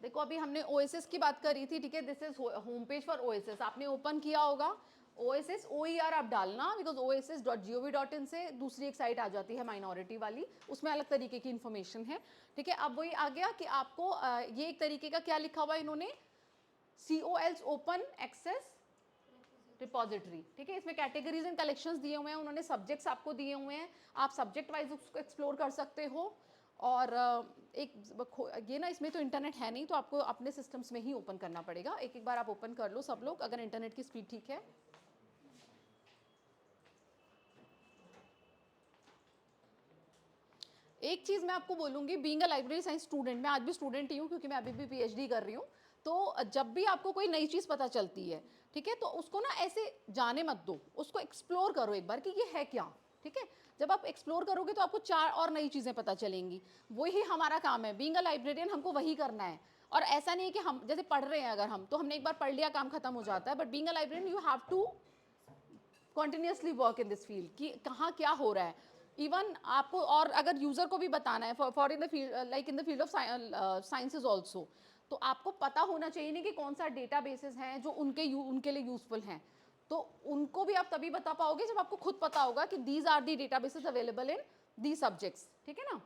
देखो अभी हमने ओएसएस की बात करी थी, ठीक है, this is home page for OSS, आपने ओपन किया होगा ओएसएस OER आप डालना, बिकॉज oasis.gov.in से दूसरी एक साइट आ जाती है माइनॉरिटी वाली, उसमें अलग तरीके की इन्फॉर्मेशन है, ठीक है। अब वही आ गया कि आपको ये एक तरीके का क्या लिखा हुआ है इन्होंने, COLs ओपन एक्सेस रिपोजिटरी, ठीक है। इसमें कैटेगरीज एंड कलेक्शंस दिए हुए हैं उन्होंने, सब्जेक्ट्स आपको दिए हुए हैं, आप सब्जेक्ट वाइज उसको एक्सप्लोर कर सकते हो। और एक ये ना, इसमें तो इंटरनेट है नहीं, तो आपको अपने सिस्टम्स में ही ओपन करना पड़ेगा। एक एक बार आप ओपन कर लो सब लोग, अगर इंटरनेट की स्पीड ठीक है। एक चीज़ मैं आपको बोलूँगी, being a library science student, मैं आज भी स्टूडेंट ही हूँ क्योंकि मैं अभी भी PhD कर रही हूँ, तो जब भी आपको कोई नई चीज़ पता चलती है, ठीक है, तो उसको ना ऐसे जाने मत दो, उसको एक्सप्लोर करो एक बार कि ये है क्या, ठीक है। जब आप एक्सप्लोर करोगे तो आपको 4 और नई चीज़ें पता चलेंगी, वही हमारा काम है, बीइंग अ लाइब्रेरियन हमको वही करना है। और ऐसा नहीं है कि हम जैसे पढ़ रहे हैं, अगर हम तो हमने एक बार पढ़ लिया काम खत्म हो जाता है, but being a librarian you have to continuously work in this field कि कहाँ क्या हो रहा है। इवन आपको, और अगर यूज़र को भी बताना है for in the field, like in the field of sciences also, तो आपको पता होना चाहिए नहीं कि कौन सा डेटा बेसिस हैं जो उनके लिए यूजफुल हैं, तो उनको भी आप तभी बता पाओगे जब आपको खुद पता होगा कि these are the databases available in the subjects, ठीक है ना।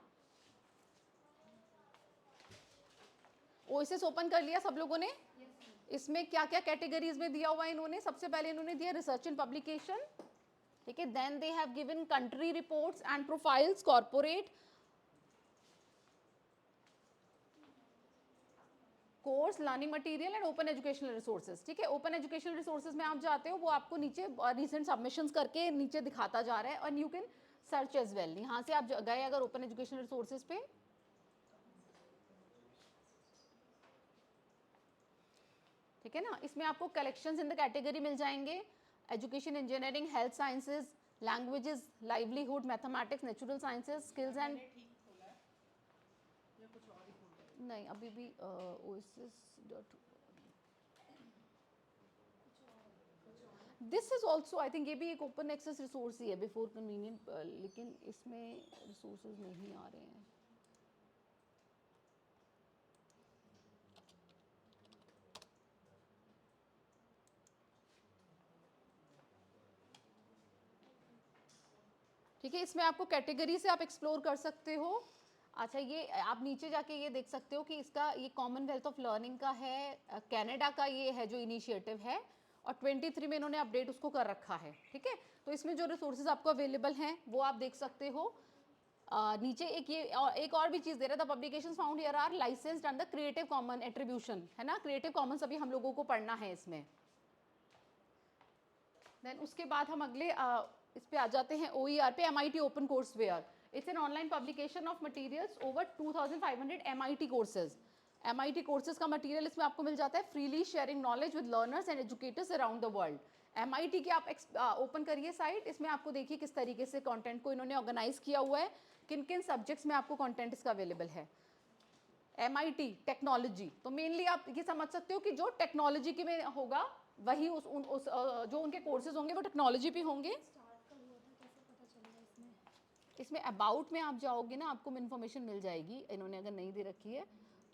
ओएसएस ओपन कर लिया सब लोगों ने। इसमें क्या क्या कैटेगरीज में दिया हुआ है इन्होंने, सबसे पहले इन्होंने दिया रिसर्च एंड पब्लिकेशन, ठीक है। Then they have given country reports and profiles, corporate, courses, learning material and open educational resources, ठीक है। ओपन एजुकेशनल रिसोर्सेज में आप जाते हो, वो आपको नीचे रिसेंट सबमिशंस करके नीचे दिखाता जा रहा है, और you can search as well. यहाँ से आप गए अगर ओपन एजुकेशनल रिसोर्सेज पे, ठीक है ना, इसमें आपको कलेक्शंस इन द कैटेगरी मिल जाएंगे, education, engineering, health sciences, languages, livelihood, mathematics, natural sciences, skills and, नहीं अभी भी oasis. This is also I think, ये भी एक ओपन एक्सेस रिसोर्स ही है बिफोर कन्वीनियंट, लेकिन इसमें रिसोर्सेज नहीं आ रहे हैं। ठीक है, इसमें आपको कैटेगरी से आप एक्सप्लोर कर सकते हो। अच्छा, ये आप नीचे जाके ये देख सकते हो कि इसका ये कॉमनवेल्थ ऑफ लर्निंग का है, कनाडा का ये है जो इनिशिएटिव है, और 23 में इन्होंने अपडेट उसको कर रखा है, ठीक है। तो इसमें जो रिसोर्सेज आपको अवेलेबल हैं वो आप देख सकते हो। नीचे एक और भी चीज़ दे रहा था, publications found here are licensed under creative common attribution, है ना, क्रिएटिव कॉमन्स अभी हम लोगों को पढ़ना है इसमें। देन उसके बाद हम अगले इस पे आ जाते हैं OER पे, MIT open courseware, it's an online publication of materials over 2500 MIT courses. MIT courses का मटेरियल इसमें आपको मिल जाता है freely, sharing knowledge with learners and educators around the world. MIT की आप ओपन करिए साइट, इसमें आपको देखिए किस तरीके से कंटेंट को इन्होंने ऑर्गेनाइज किया हुआ है, किन किन सब्जेक्ट्स में आपको कंटेंट इसका अवेलेबल है। MIT टेक्नोलॉजी, तो मेनली आप ये समझ सकते हो कि जो टेक्नोलॉजी के में होगा वही जो उनके कोर्सेज होंगे वो टेक्नोलॉजी पे होंगे। इसमें अबाउट में आप जाओगे ना, आपको इन्फॉर्मेशन मिल जाएगी, इन्होंने अगर नहीं दे रखी है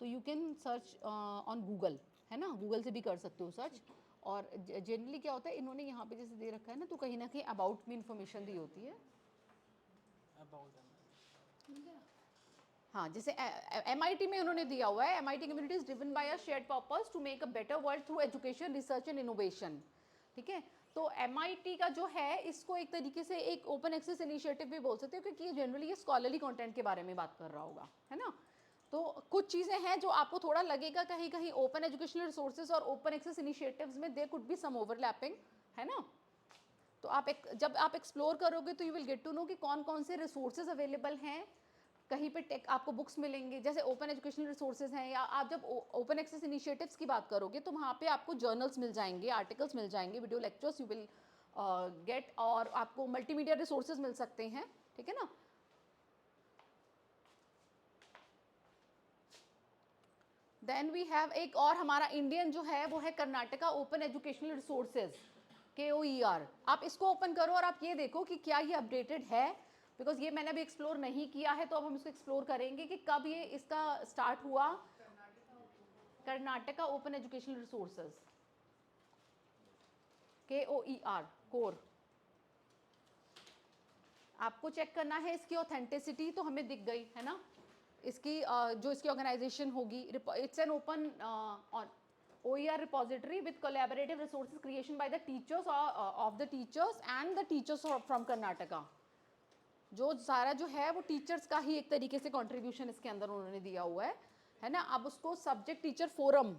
तो you can search on Google, है ना, गूगल से भी कर सकते हो सर्च। और जनरली क्या होता है, इन्होंने यहाँ पे जैसे दे रखा है ना, तो कहीं ना कहीं अबाउट में इन्फॉर्मेशन दी होती है। हाँ, जैसे MIT में उन्होंने दिया हुआ है, MIT community is driven by a shared purpose to make a better world through education, research and innovation, ठीक है। तो MIT का जो है, इसको एक तरीके से एक ओपन एक्सेस इनिशिएटिव भी बोल सकते हो, क्योंकि जनरली ये स्कॉलरली कंटेंट के बारे में बात कर रहा होगा, है ना। तो कुछ चीज़ें हैं जो आपको थोड़ा लगेगा कहीं कहीं ओपन एजुकेशनल रिसोर्सेज और ओपन एक्सेस इनिशिएटिव्स में there could be some overlapping, है ना। तो जब आप एक्सप्लोर करोगे तो you will get to know कि कौन कौन से रिसोर्सेज अवेलेबल हैं। कहीं पे टेक आपको बुक्स मिलेंगे, जैसे ओपन एजुकेशनल रिसोर्सेज हैं, या आप जब ओपन एक्सेस इनिशिएटिव्स की बात करोगे तो वहाँ पे आपको जर्नल्स मिल जाएंगे, आर्टिकल्स मिल जाएंगे, video lectures you will gate, और आपको मल्टीमीडिया रिसोर्सेज मिल सकते हैं, ठीक है ना। देन वी हैव एक और हमारा इंडियन जो है वो है Karnataka open educational resources, KOER। आप इसको ओपन करो और आप ये देखो कि क्या ये अपडेटेड है, बिकॉज ये मैंने अभी एक्सप्लोर नहीं किया है, तो अब हम इसको एक्सप्लोर करेंगे कि कब ये इसका स्टार्ट हुआ। Karnataka open educational resources, KOER, core. आपको चेक करना है इसकी ऑथेंटिसिटी, तो हमें दिख गई है ना, इसकी जो इसकी ऑर्गेनाइजेशन होगी, it's an open OER repository with collaborative resources creation by the teachers of the teachers and the teachers from Karnataka। जो सारा जो है वो टीचर्स का ही एक तरीके से कंट्रीब्यूशन इसके अंदर उन्होंने दिया हुआ है ना। अब उसको सब्जेक्ट टीचर फोरम,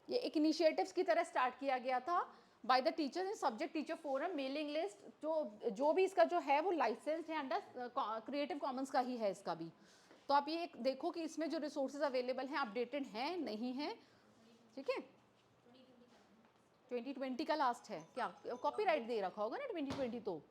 ये एक इनिशिएटिव्स की तरह स्टार्ट किया गया था by the teachers in subject teacher forum, mailing list, जो भी इसका जो है वो लाइसेंस्ड है अंडर क्रिएटिव कॉमन्स का ही है इसका भी। तो आप ये देखो कि इसमें जो रिसोर्सेज अवेलेबल हैं अपडेटेड हैं नहीं हैं, ठीक है। 2020 का लास्ट है क्या, कॉपीराइट दे रखा होगा ना 2020, तो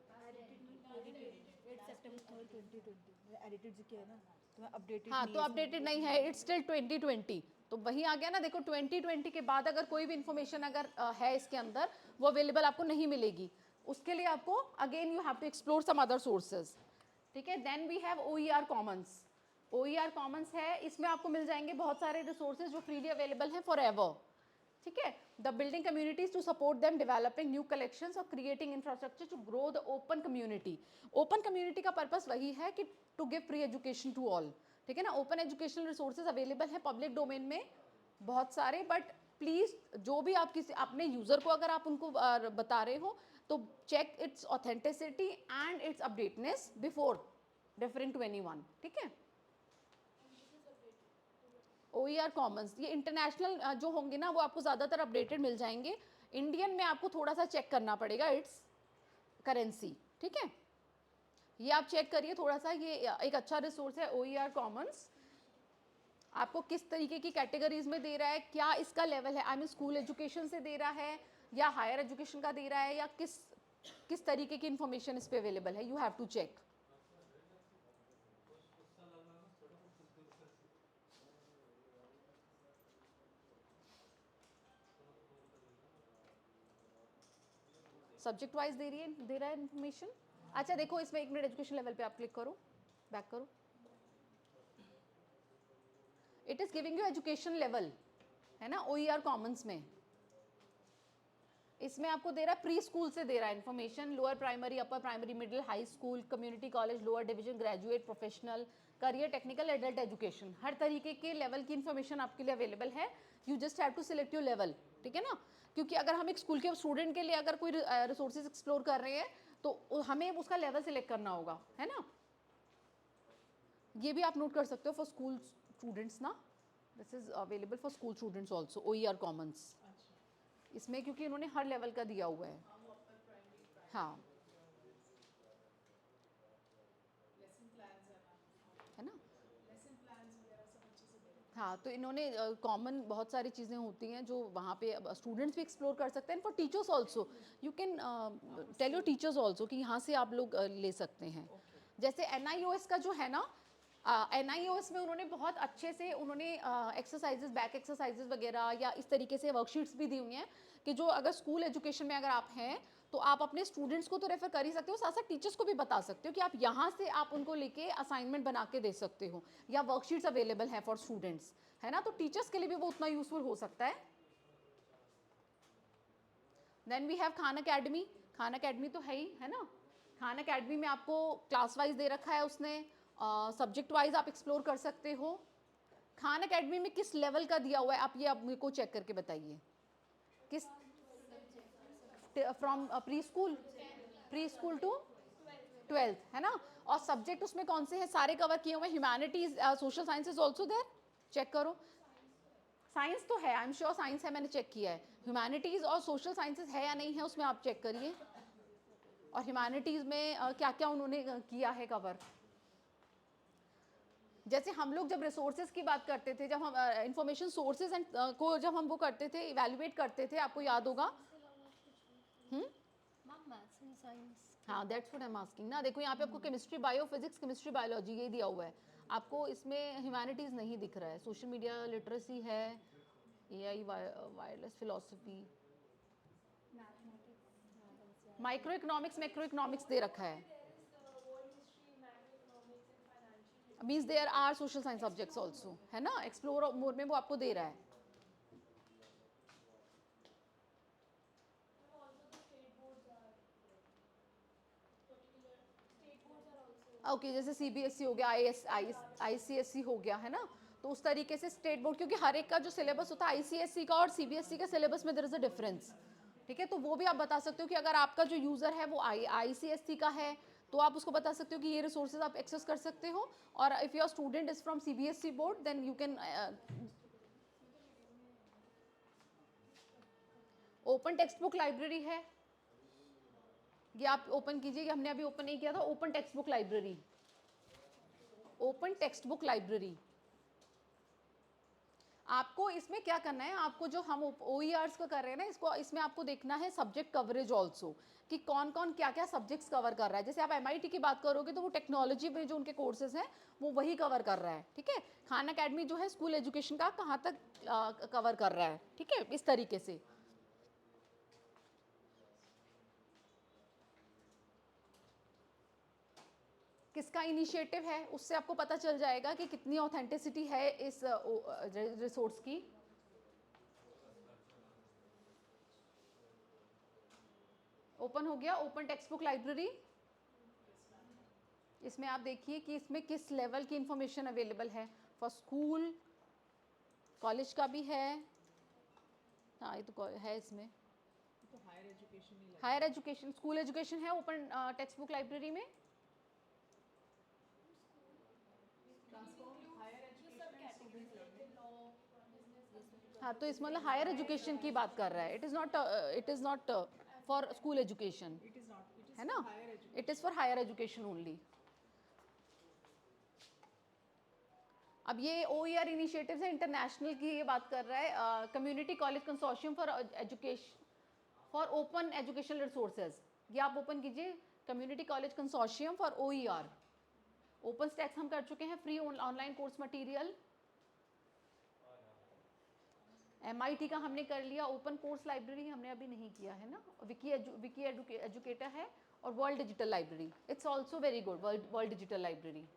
हाँ तो अपडेटेड नहीं है, इट्स स्टिल 2020, तो वही आ गया ना। देखो 2020 के बाद अगर कोई भी इंफॉर्मेशन अगर है इसके अंदर वो अवेलेबल आपको नहीं मिलेगी, उसके लिए आपको again you have to explore some other sources, ठीक है। Then we have OER commons. OER commons है, इसमें आपको मिल जाएंगे बहुत सारे रिसोर्सेज जो फ्रीली अवेलेबल हैं फॉर एवर, ठीक है। The building communities to support them, developing new collections और creating infrastructure to grow the open community. Open community का पर्पस वही है कि to give free education to all, ठीक है ना। ओपन एजुकेशनल रिसोर्सेज अवेलेबल है पब्लिक डोमेन में बहुत सारे, बट प्लीज जो भी आप किसी अपने यूजर को अगर आप उनको बता रहे हो तो check its authenticity and its updatedness before referring to anyone, ठीक है। OER कॉमन्स ये इंटरनेशनल जो होंगे ना वो आपको ज़्यादातर अपडेटेड मिल जाएंगे, इंडियन में आपको थोड़ा सा चेक करना पड़ेगा इट्स करेंसी, ठीक है। ये आप चेक करिए थोड़ा सा, ये एक अच्छा रिसोर्स है OER कॉमन्स। आपको किस तरीके की कैटेगरीज में दे रहा है, क्या इसका लेवल है, आई मीन स्कूल एजुकेशन से दे रहा है या हायर एजुकेशन का दे रहा है, या किस तरीके की इंफॉर्मेशन इस पे अवेलेबल है, you have to check. Subject wise दे रहा है इन्फॉर्मेशन। अच्छा देखो इसमें 1 मिनट, एजुकेशन लेवल पे आप क्लिक करो, बैक करो, it is giving you education level, है ना। OER कॉमन्स में इसमें आपको दे रहा है प्री स्कूल से दे रहा है information, lower primary, upper primary, middle, high school, community college, lower division, graduate, professional, career, technical, adult education, हर तरीके के लेवल की इन्फॉर्मेशन आपके लिए अवेलेबल है। You just have to select your level, ठीक है ना। क्योंकि अगर हम एक स्कूल के स्टूडेंट के लिए अगर कोई रिसोर्सेज एक्सप्लोर कर रहे हैं तो हमें उसका लेवल सिलेक्ट करना होगा, है ना। ये भी आप नोट कर सकते हो फॉर स्कूल स्टूडेंट्स ना, this is available for school students also OER Commons इसमें, क्योंकि इन्होंने हर लेवल का दिया हुआ है। हाँ है ना, हाँ तो इन्होंने कॉमन बहुत सारी चीज़ें होती हैं जो वहाँ पे स्टूडेंट्स भी एक्सप्लोर कर सकते हैं, for teachers also you can tell your teachers also कि यहाँ से आप लोग ले सकते हैं। जैसे NIOS का जो है ना, NIOS में उन्होंने बहुत अच्छे से उन्होंने एक्सरसाइजेज, बैक एक्सरसाइजेज वगैरह या इस तरीके से वर्कशीट्स भी दी हुई हैं कि जो अगर स्कूल एजुकेशन में अगर आप हैं तो आप अपने स्टूडेंट्स को तो रेफर कर ही सकते हो, साथ साथ टीचर्स को भी बता सकते हो कि आप यहाँ से आप उनको लेके असाइनमेंट बना के दे सकते हो, या वर्कशीट्स अवेलेबल हैं फॉर स्टूडेंट्स, है ना। तो टीचर्स के लिए भी वो उतना यूजफुल हो सकता है। Then we have Khan Academy. Khan Academy तो है ही, है ना। खान अकेडमी में आपको क्लास वाइज दे रखा है उसने, सब्जेक्ट वाइज आप एक्सप्लोर कर सकते हो। खान अकेडमी में किस लेवल का दिया हुआ है आप ये आप मेरे को चेक करके बताइए, किस from pre school to 12th, है ना। और सब्जेक्ट उसमें कौन से हैं, सारे कवर किए हुए, humanities, social sciences also there, check करो। साइंस तो है, आई एम श्योर साइंस है, मैंने चेक किया है। ह्यूमैनिटीज और सोशल साइंसेज है या नहीं है उसमें आप चेक करिए, और ह्यूमैनिटीज में क्या क्या उन्होंने किया है कवर। जैसे हम लोग जब रिसोर्सेज की बात करते थे, जब हम इंफॉर्मेशन सोर्सेज एंड को जब हम वो करते थे, इवेल्युएट करते थे, आपको याद होगा। हाँ that's what I am asking ना। देखो यहाँ पे आपको chemistry, bio, physics, chemistry, biology ये दिया हुआ है, आपको इसमें ह्यूमैनिटीज़ नहीं दिख रहा है। सोशल मीडिया लिटरेसी है, AI, wireless philosophy, micro economics, macro economics दे रखा है। Means there are social science subjects also, है ना, एक्सप्लोर मोर में वो आपको दे रहा है। ओके जैसे सीबीएसई हो गया, आईसीएसई हो गया, है ना, तो उस तरीके से स्टेट बोर्ड, क्योंकि हर एक का जो सिलेबस होता है आईसीएसई का और सीबीएसई के सिलेबस में देयर इज अ डिफरेंस, ठीक है, तो वो भी आप बता सकते हो कि अगर आपका जो यूज़र है वो आईसीएसई का है तो आप उसको बता सकते हो कि ये रिसोर्सेज आप एक्सेस कर सकते हो, और if your student is from CBSE board then you can open textbook library है, ये आप ओपन कीजिए, हमने अभी ओपन नहीं किया था, open textbook library, open textbook library. आपको इसमें क्या करना है, आपको जो हम OERs का कर रहे हैं ना, इसको इसमें आपको देखना है सब्जेक्ट कवरेज ऑल्सो, कि कौन कौन क्या क्या सब्जेक्ट्स कवर कर रहा है। जैसे आप MIT की बात करोगे तो वो टेक्नोलॉजी में जो उनके कोर्सेज हैं वो वही कवर कर रहा है, ठीक है। खान अकेडमी जो है स्कूल एजुकेशन का कहाँ तक कवर कर रहा है, ठीक है, इस तरीके से। किसका इनिशिएटिव है उससे आपको पता चल जाएगा कि कितनी ऑथेंटिसिटी है इस रिसोर्स की। ओपन हो गया ओपन टेक्स्ट बुक लाइब्रेरी। इसमें आप देखिए कि इसमें किस लेवल की इंफॉर्मेशन अवेलेबल है, फॉर स्कूल, कॉलेज का भी है, हाँ ये तो है इसमें, तो हायर एजुकेशन ही हायर एजुकेशन, स्कूल एजुकेशन है ओपन टेक्स्ट बुक लाइब्रेरी में। Transform higher education student learning. हाँ तो इसमें मतलब हायर एजुकेशन की बात कर रहा है, it is not for school education, it is not, it is है फॉर ना, higher it is education. For higher education only. अब ये OER इनिशिएटिव्स है इंटरनेशनल की, ये बात कर रहा है community college consortium for education for open educational resources, ये आप ओपन कीजिए, community college consortium for OER। Open stacks हम कर चुके हैं, free online course material. MIT का हमने कर लिया, ओपन कोर्स लाइब्रेरी हमने अभी नहीं किया है ना, विकी एजुकेटर है, और world digital library, it's also very good, world digital library.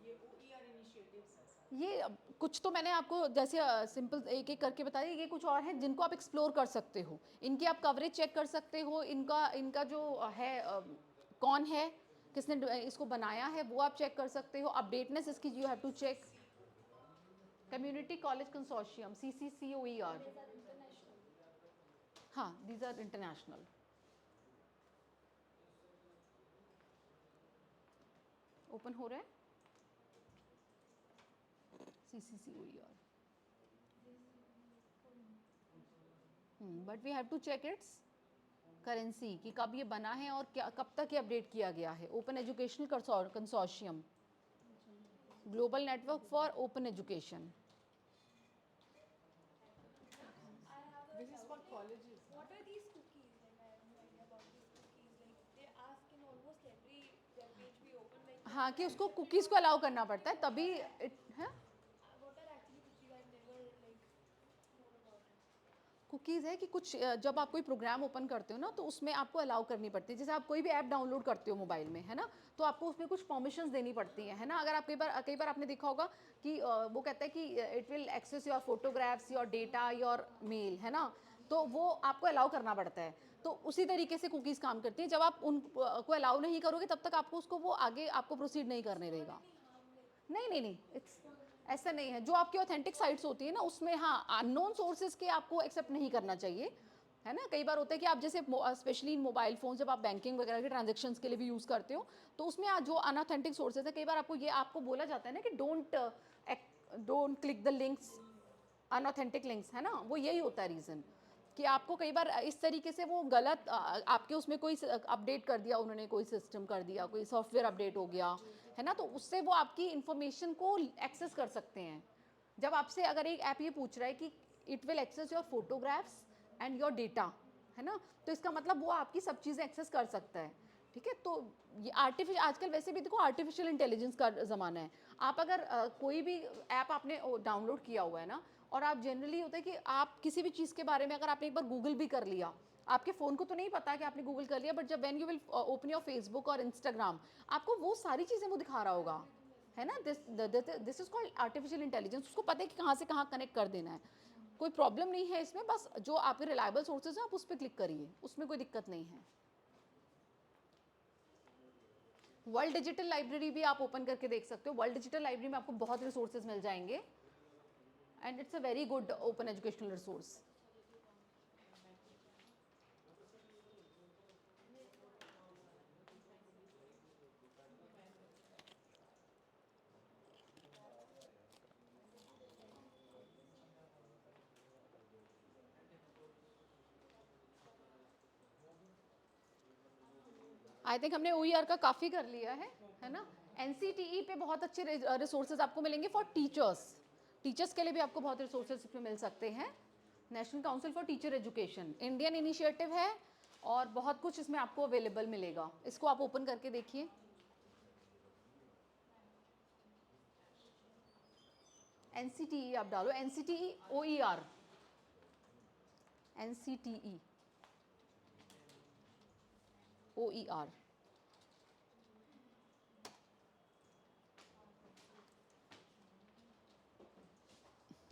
ये OER इनिशिएटिव्स है सर। ये कुछ तो मैंने आपको जैसे सिंपल एक एक करके बताया, ये कुछ और हैं जिनको आप एक्सप्लोर कर सकते हो, इनकी आप कवरेज चेक कर सकते हो, इनका इनका जो है कौन है, किसने इसको बनाया है वो आप चेक कर सकते हो, अपडेटनेस इसकी you have to check. Community college consortium CCCOER, हाँ दीज आर इंटरनेशनल। ओपन हो रहा है CCCOER, but we have to check its currency कि कब ये बना है और क्या कब तक ये अपडेट किया गया है। Open educational consortium, global network for open education. I have a this is for doubt. Colleges. What are these cookies? Like I have no idea about these cookies. Like they ask in almost every web page we open. Like can हाँ you कि उसको accept it cookies or को allow not? करना पड़ता है Like तभी it है। what are actually cookies? I've never like known about it. Cookies है कि कुछ जब आप कोई प्रोग्राम ओपन करते हो ना तो उसमें आपको अलाउ करनी पड़ती है, जैसे आप कोई भी ऐप डाउनलोड करते हो मोबाइल में, है ना, तो आपको उसमें कुछ परमिशंस देनी पड़ती हैं, है ना। अगर आप कई बार आपने देखा होगा कि वो कहता है कि it will access your photographs, your data, your mail, है ना, तो वो आपको अलाउ करना पड़ता है। तो उसी तरीके से कुकीज़ काम करती हैं, जब आप उनको अलाउ नहीं करोगे तब तक आपको उसको वो आगे आपको प्रोसीड नहीं करने Not देगा। any harm like. नहीं नहीं नहीं, इट्स ऐसा नहीं है, जो आपकी ऑथेंटिक साइट्स होती है ना उसमें हाँ अननोन सोर्सेज के आपको एक्सेप्ट नहीं करना चाहिए, है ना। कई बार होता है कि आप जैसे स्पेशली इन मोबाइल फोन जब आप बैंकिंग वगैरह के ट्रांजेक्शन्स के लिए भी यूज़ करते हो तो उसमें जो अनऑथेंटिक सोर्सेज है, कई बार आपको बोला जाता है ना कि don't click the links, unauthentic links, है ना, वो यही होता है रीज़न कि आपको कई बार इस तरीके से वो गलत आपके उसमें कोई अपडेट कर दिया उन्होंने, कोई सिस्टम कर दिया, कोई सॉफ्टवेयर अपडेट हो गया, है ना, तो उससे वो आपकी इंफॉर्मेशन को एक्सेस कर सकते हैं। जब आपसे अगर एक ऐप ये पूछ रहा है कि it will access your photographs and your data, है ना, तो इसका मतलब वो आपकी सब चीज़ें एक्सेस कर सकता है, ठीक है। तो ये आर्टिफिशियल, आजकल वैसे भी देखो आर्टिफिशियल इंटेलिजेंस का ज़माना है। आप अगर कोई भी ऐप आपने डाउनलोड किया हुआ है ना, और आप जनरली होता है कि आप किसी भी चीज़ के बारे में अगर आपने एक बार गूगल भी कर लिया, आपके फ़ोन को तो नहीं पता कि आपने गूगल कर लिया, बट जब when you will open your Facebook और इंस्टाग्राम, आपको वो सारी चीज़ें वो दिखा रहा होगा, है ना। This is called artificial intelligence. उसको पता है कि कहाँ से कहाँ कनेक्ट कर देना है। कोई प्रॉब्लम नहीं है इसमें, बस जो आपके रिलायबल सोर्सेज हैं आप उस पर क्लिक करिए, उसमें कोई दिक्कत नहीं है। वर्ल्ड डिजिटल लाइब्रेरी भी आप ओपन करके देख सकते हो। वर्ल्ड डिजिटल लाइब्रेरी में आपको बहुत रिसोर्सेज मिल जाएंगे, and it's a very good open educational resource. I think हमने OER का काफ़ी कर लिया है ना। NCTE पे बहुत अच्छे रिसोर्सेज आपको मिलेंगे फॉर टीचर्स। टीचर्स के लिए भी आपको बहुत रिसोर्सेज इसमें मिल सकते हैं। National council for teacher education Indian initiative है, और बहुत कुछ इसमें आपको अवेलेबल मिलेगा। इसको आप ओपन करके देखिए। NCTE आप डालो, NCTE OER, NCTE OER।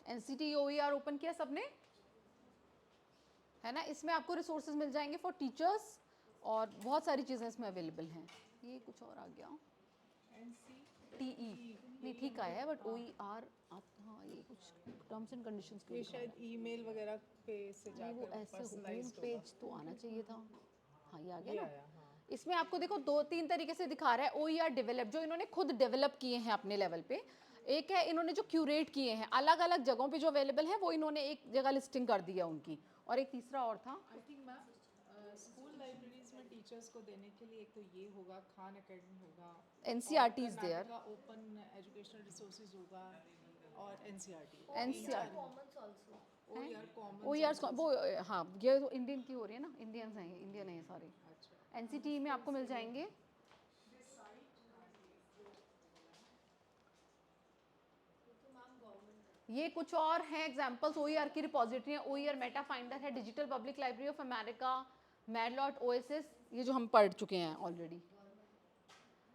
NCTE OER open किया सबने, है ना। इसमें आपको रिसोर्सेज मिल जाएंगे फॉर टीचर्स, और बहुत सारी चीज़ें इसमें अवेलेबल हैं। ये कुछ और आ गया, TE नहीं ठीक आया है, बट OER, हाँ ये कुछ टर्म्स एंड कंडीशंस ये शायद ईमेल वगैरह पे से नहीं, वो जाकर ऐसे होम पर्सनलाइज्ड होगा। पेज तो आना चाहिए था। हाँ ये आ गया ये ना। आया, हाँ। इसमें आपको देखो 2-3 तरीके से दिखा रहा है। OER डेवलप, जो इन्होंने खुद डेवलप किए हैं अपने लेवल पे। एक है इन्होंने जो क्यूरेट किए हैं अलग अलग जगहों पे जो अवेलेबल है, वो इन्होंने एक जगह लिस्टिंग कर दिया उनकी। और एक तीसरा और था, I think ma'am school libraries में टीचर्स को देने के लिए एक तो ये होगा, खान एकेडमी होगा, NCERT और is there. Karnataka open educational resources होगा, और NCERT। NCERT commons also OER common. OER वो, हाँ ये तो इंडियन की हो रही है ना, इंडियंस हैं, इंडियन है सारे। अच्छा। NCTE में आपको मिल जाएंगे। तो मैम गवर्नमेंट ये कुछ और हैं एग्जांपल्स। OER की रिपोजिटरी है, OER मेटा फाइंडर है, digital public library of America, मैडलॉट OSS, ये जो हम पढ़ चुके हैं ऑलरेडी।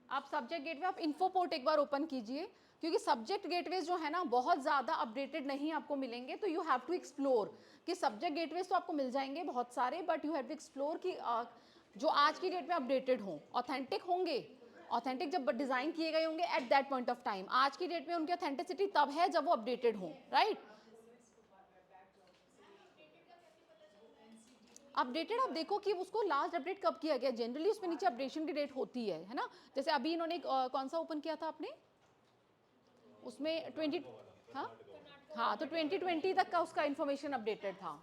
आप सब्जेक्ट गेटवे, आप इन्फोपोर्ट एक बार ओपन कीजिए, क्योंकि सब्जेक्ट गेटवेज जो है ना बहुत ज़्यादा अपडेटेड नहीं आपको मिलेंगे, तो यू हैव टू एक्सप्लोर कि सब्जेक्ट गेटवेज तो आपको मिल जाएंगे बहुत सारे, but you have to explore कि जो आज की डेट में अपडेटेड हों, ऑथेंटिक होंगे। ऑथेंटिक जब डिज़ाइन किए गए होंगे at that point of time, आज की डेट में उनकी ऑथेंटिसिटी तब है जब वो अपडेटेड हों, राइट। अपडेटेड आप देखो कि उसको लास्ट अपडेट कब किया गया, जनरली उसमें नीचे अपडेशन की डेट होती है ना। जैसे अभी इन्होंने कौन सा ओपन किया था आपने, उसमें 20, हाँ हाँ, तो 2020 तक का उसका इन्फॉर्मेशन अपडेटेड था।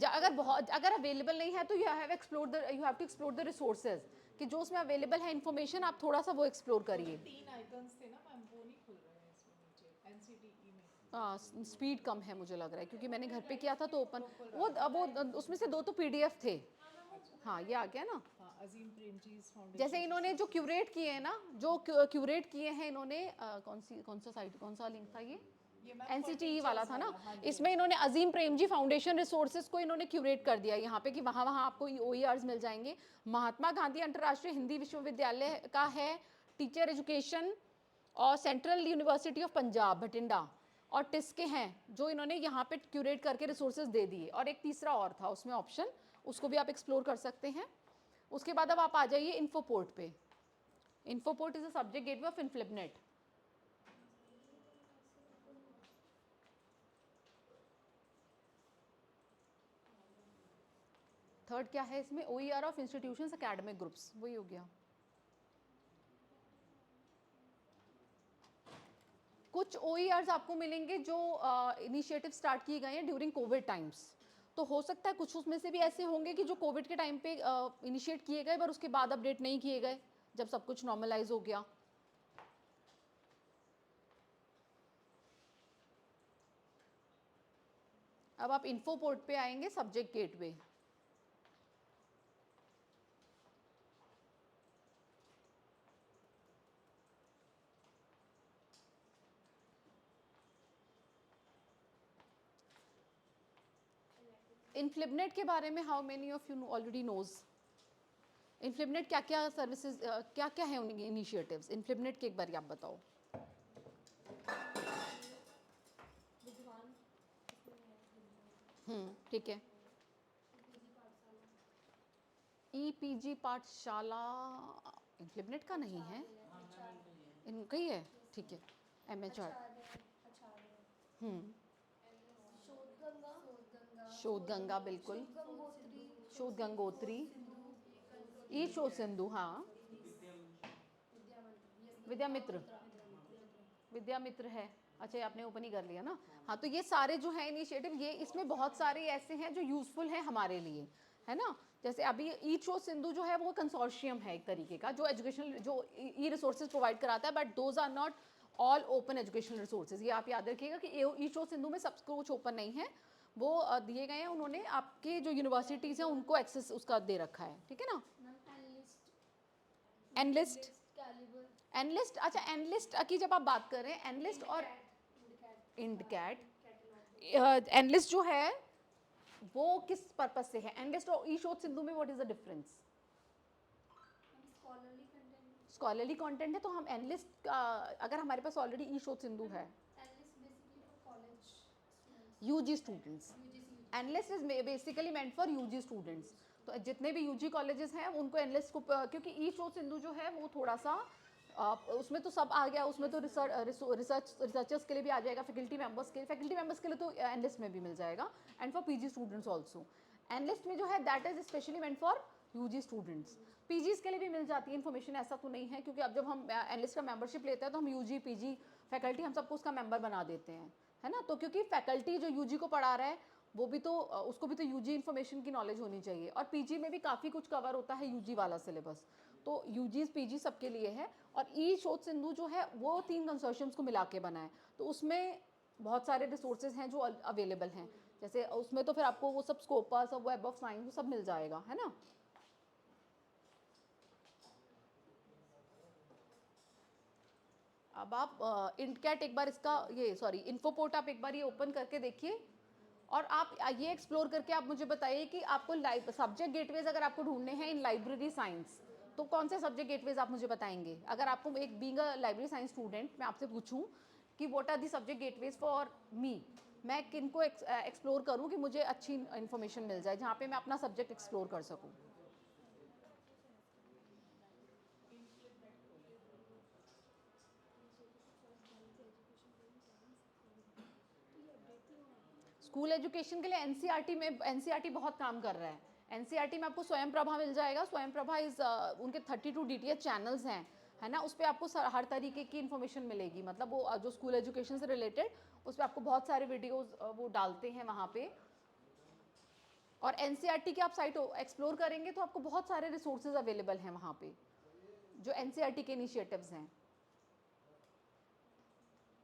अगर बहुत अगर अवेलेबल नहीं है तो you have to explore the resources, कि जो उसमें अवेलेबल है इन्फॉर्मेशन, आप थोड़ा सा वो एक्सप्लोर करिए। 3 आइकन्स थे ना मैम, वो नहीं खुल रहे हैं इसमें नीचे NCTE में। स्पीड कम है मुझे लग रहा है, क्योंकि मैंने घर पे किया था तो ओपन, वो उसमें से 2 तो PDF थे। हाँ ये आ गया ना। हाँ, अजीम प्रेमजीज फाउंडेशन। जैसे इन्होंने जो क्यूरेट किए हैं ना, जो क्यूरेट किए हैं इन्होंने, कौन सा साइट, कौन सा लिंक था ये मैम NCTE वाला था ना। हाँ इसमें इन्होंने अजीम प्रेमजी फाउंडेशन रिसोर्सेज को इन्होंने क्यूरेट कर दिया यहाँ पे, कि वहाँ वहाँ आपको OERs मिल जाएंगे। महात्मा गांधी अंतर्राष्ट्रीय हिंदी विश्वविद्यालय का है, टीचर एजुकेशन, और central university of Punjab Bathinda, और टिस के हैं, जो इन्होंने यहाँ पे क्यूरेट करके रिसोर्सेज दे दिए। और एक तीसरा और था उसमें ऑप्शन, उसको भी आप एक्सप्लोर कर सकते हैं। उसके बाद अब आप आ जाइए इन्फोपोर्ट पे। Infoport is a subject gateway of INFLIBNET. Third क्या है इसमें, OER of institutions academic groups, वही हो गया। कुछ OERs आपको मिलेंगे जो इनिशिएटिव स्टार्ट किए गए हैं ड्यूरिंग कोविड टाइम्स, तो हो सकता है कुछ उसमें से भी ऐसे होंगे कि जो कोविड के टाइम पे इनिशिएट किए गए पर उसके बाद अपडेट नहीं किए गए जब सब कुछ नॉर्मलाइज हो गया। अब आप इन्फोपोर्ट पे आएंगे, सब्जेक्ट गेटवे, इनफ्लिबनेट के बारे में how many of you already knows? INFLIBNET क्या क्या सर्विसेज, क्या क्या है उनके इनिशिएटिव्स? इनफ्लिबनेट के एक बार आप बताओ। विद्वान इसमें है, ठीक है। पीजी पाठशाला, ईपीजी पाठशाला इनफ्लिबनेट का नहीं है, इनका ही है, ठीक है। एमएचआर, आचार्य, शोधगंगा, शोध गंगा, बिल्कुल। गंगोत्री, शोध गंगोत्री, ई शोध सिंधु, हाँ। विद्यामित्र, विद्यामित्र है, अच्छा ये आपने ओपन ही कर लिया ना। हाँ, तो ये सारे जो है इनिशिएटिव, ये इसमें बहुत सारे ऐसे हैं जो यूजफुल हैं हमारे लिए, है ना। जैसे अभी ई शोध सिंधु जो है वो कंसोर्शियम है एक तरीके का, जो एजुकेशनल जो ई रिसोर्सेज प्रोवाइड कराता है, but those are not all open educational resources. ये आप याद रखिएगा कि ई शोध सिंधु में सब कुछ ओपन नहीं है, वो दिए गए हैं उन्होंने, आपके जो यूनिवर्सिटीज़ हैं उनको एक्सेस उसका दे रखा है, ठीक है ना। एनलिस्ट, कैलिबर, एनलिस्ट, अच्छा एनलिस्ट की जब आप बात कर रहे हैं, एनलिस्ट और इंडकैट, एनलिस्ट जो है वो किस पर्पस से है? एनलिस्ट और ई शोध सिंधु में what is the difference? Scholarly content, scholarly content है, तो हम एनलिस्ट अगर हमारे पास ऑलरेडी ई शोध सिंधु है, NLIST basically for college students, UG students, UGC, NLIST is basically meant for UG students. तो जितने भी यूजी कॉलेजेस हैं उनको एनलिस्ट को क्योंकि ई शोध सिंधु जो है वो थोड़ा सा उसमें तो सब आ गया, उसमें तो रिसर्चर्स के लिए भी आ जाएगा, फैकल्टी मेंबर्स के लिए तो एनलिस्ट में भी मिल जाएगा, and for PG students also. NLIST में जो है that is specially meant for UG students. PGs के लिए भी मिल जाती है इन्फॉर्मेशन, ऐसा तो नहीं है, क्योंकि अब जब हम एनलिस्ट का मेंबरशिप लेते हैं तो हम यूजी पीजी फैकल्टी हम सबको उसका मेंबर बना देते हैं, है ना। तो क्योंकि फैकल्टी जो यूजी को पढ़ा रहा है वो भी तो उसको भी तो यूजी इन्फॉर्मेशन की नॉलेज होनी चाहिए, और पीजी में भी काफ़ी कुछ कवर होता है यूजी वाला सिलेबस, तो यूजी पीजी सबके लिए है। और ई शोध सिंधु जो है वो 3 कंसोर्शियम्स को मिला के बना है, तो उसमें बहुत सारे रिसोर्सेज हैं जो अवेलेबल हैं, जैसे उसमें तो फिर आपको वो सब स्कोपस और वेब ऑफ साइंस वो सब मिल जाएगा, है ना। अब आप इंटकैट एक बार इसका ये सॉरी इन्फोपोर्ट आप एक बार ये ओपन करके देखिए, और आप ये एक्सप्लोर करके आप मुझे बताइए कि आपको सब्जेक्ट गेटवेज अगर आपको ढूंढने हैं इन लाइब्रेरी साइंस, तो कौन से सब्जेक्ट गेटवेज आप मुझे बताएंगे? अगर आपको एक being a library science student मैं आपसे पूछूं कि what are the subject gateways for me, मैं किनको एक्सप्लोर करूं कि मुझे अच्छी इन्फॉर्मेशन मिल जाए जहाँ पे मैं अपना सब्जेक्ट एक्सप्लोर कर सकूँ? स्कूल एजुकेशन के लिए एनसीईआरटी में एनसीईआरटी बहुत काम कर रहा है। एनसीईआरटी में आपको स्वयं प्रभा मिल जाएगा। स्वयं प्रभा इज उनके 32 डीटीएच चैनल्स हैं, है ना। उस पर आपको हर तरीके की इन्फॉर्मेशन मिलेगी, मतलब वो जो स्कूल एजुकेशन से रिलेटेड उस पर आपको बहुत सारे वीडियोस वो डालते हैं वहाँ पे। और एनसीईआरटी की आप साइट एक्सप्लोर करेंगे तो आपको बहुत सारे रिसोर्सेज अवेलेबल हैं वहाँ पे, जो एनसीईआरटी के इनिशिएटिव्स हैं।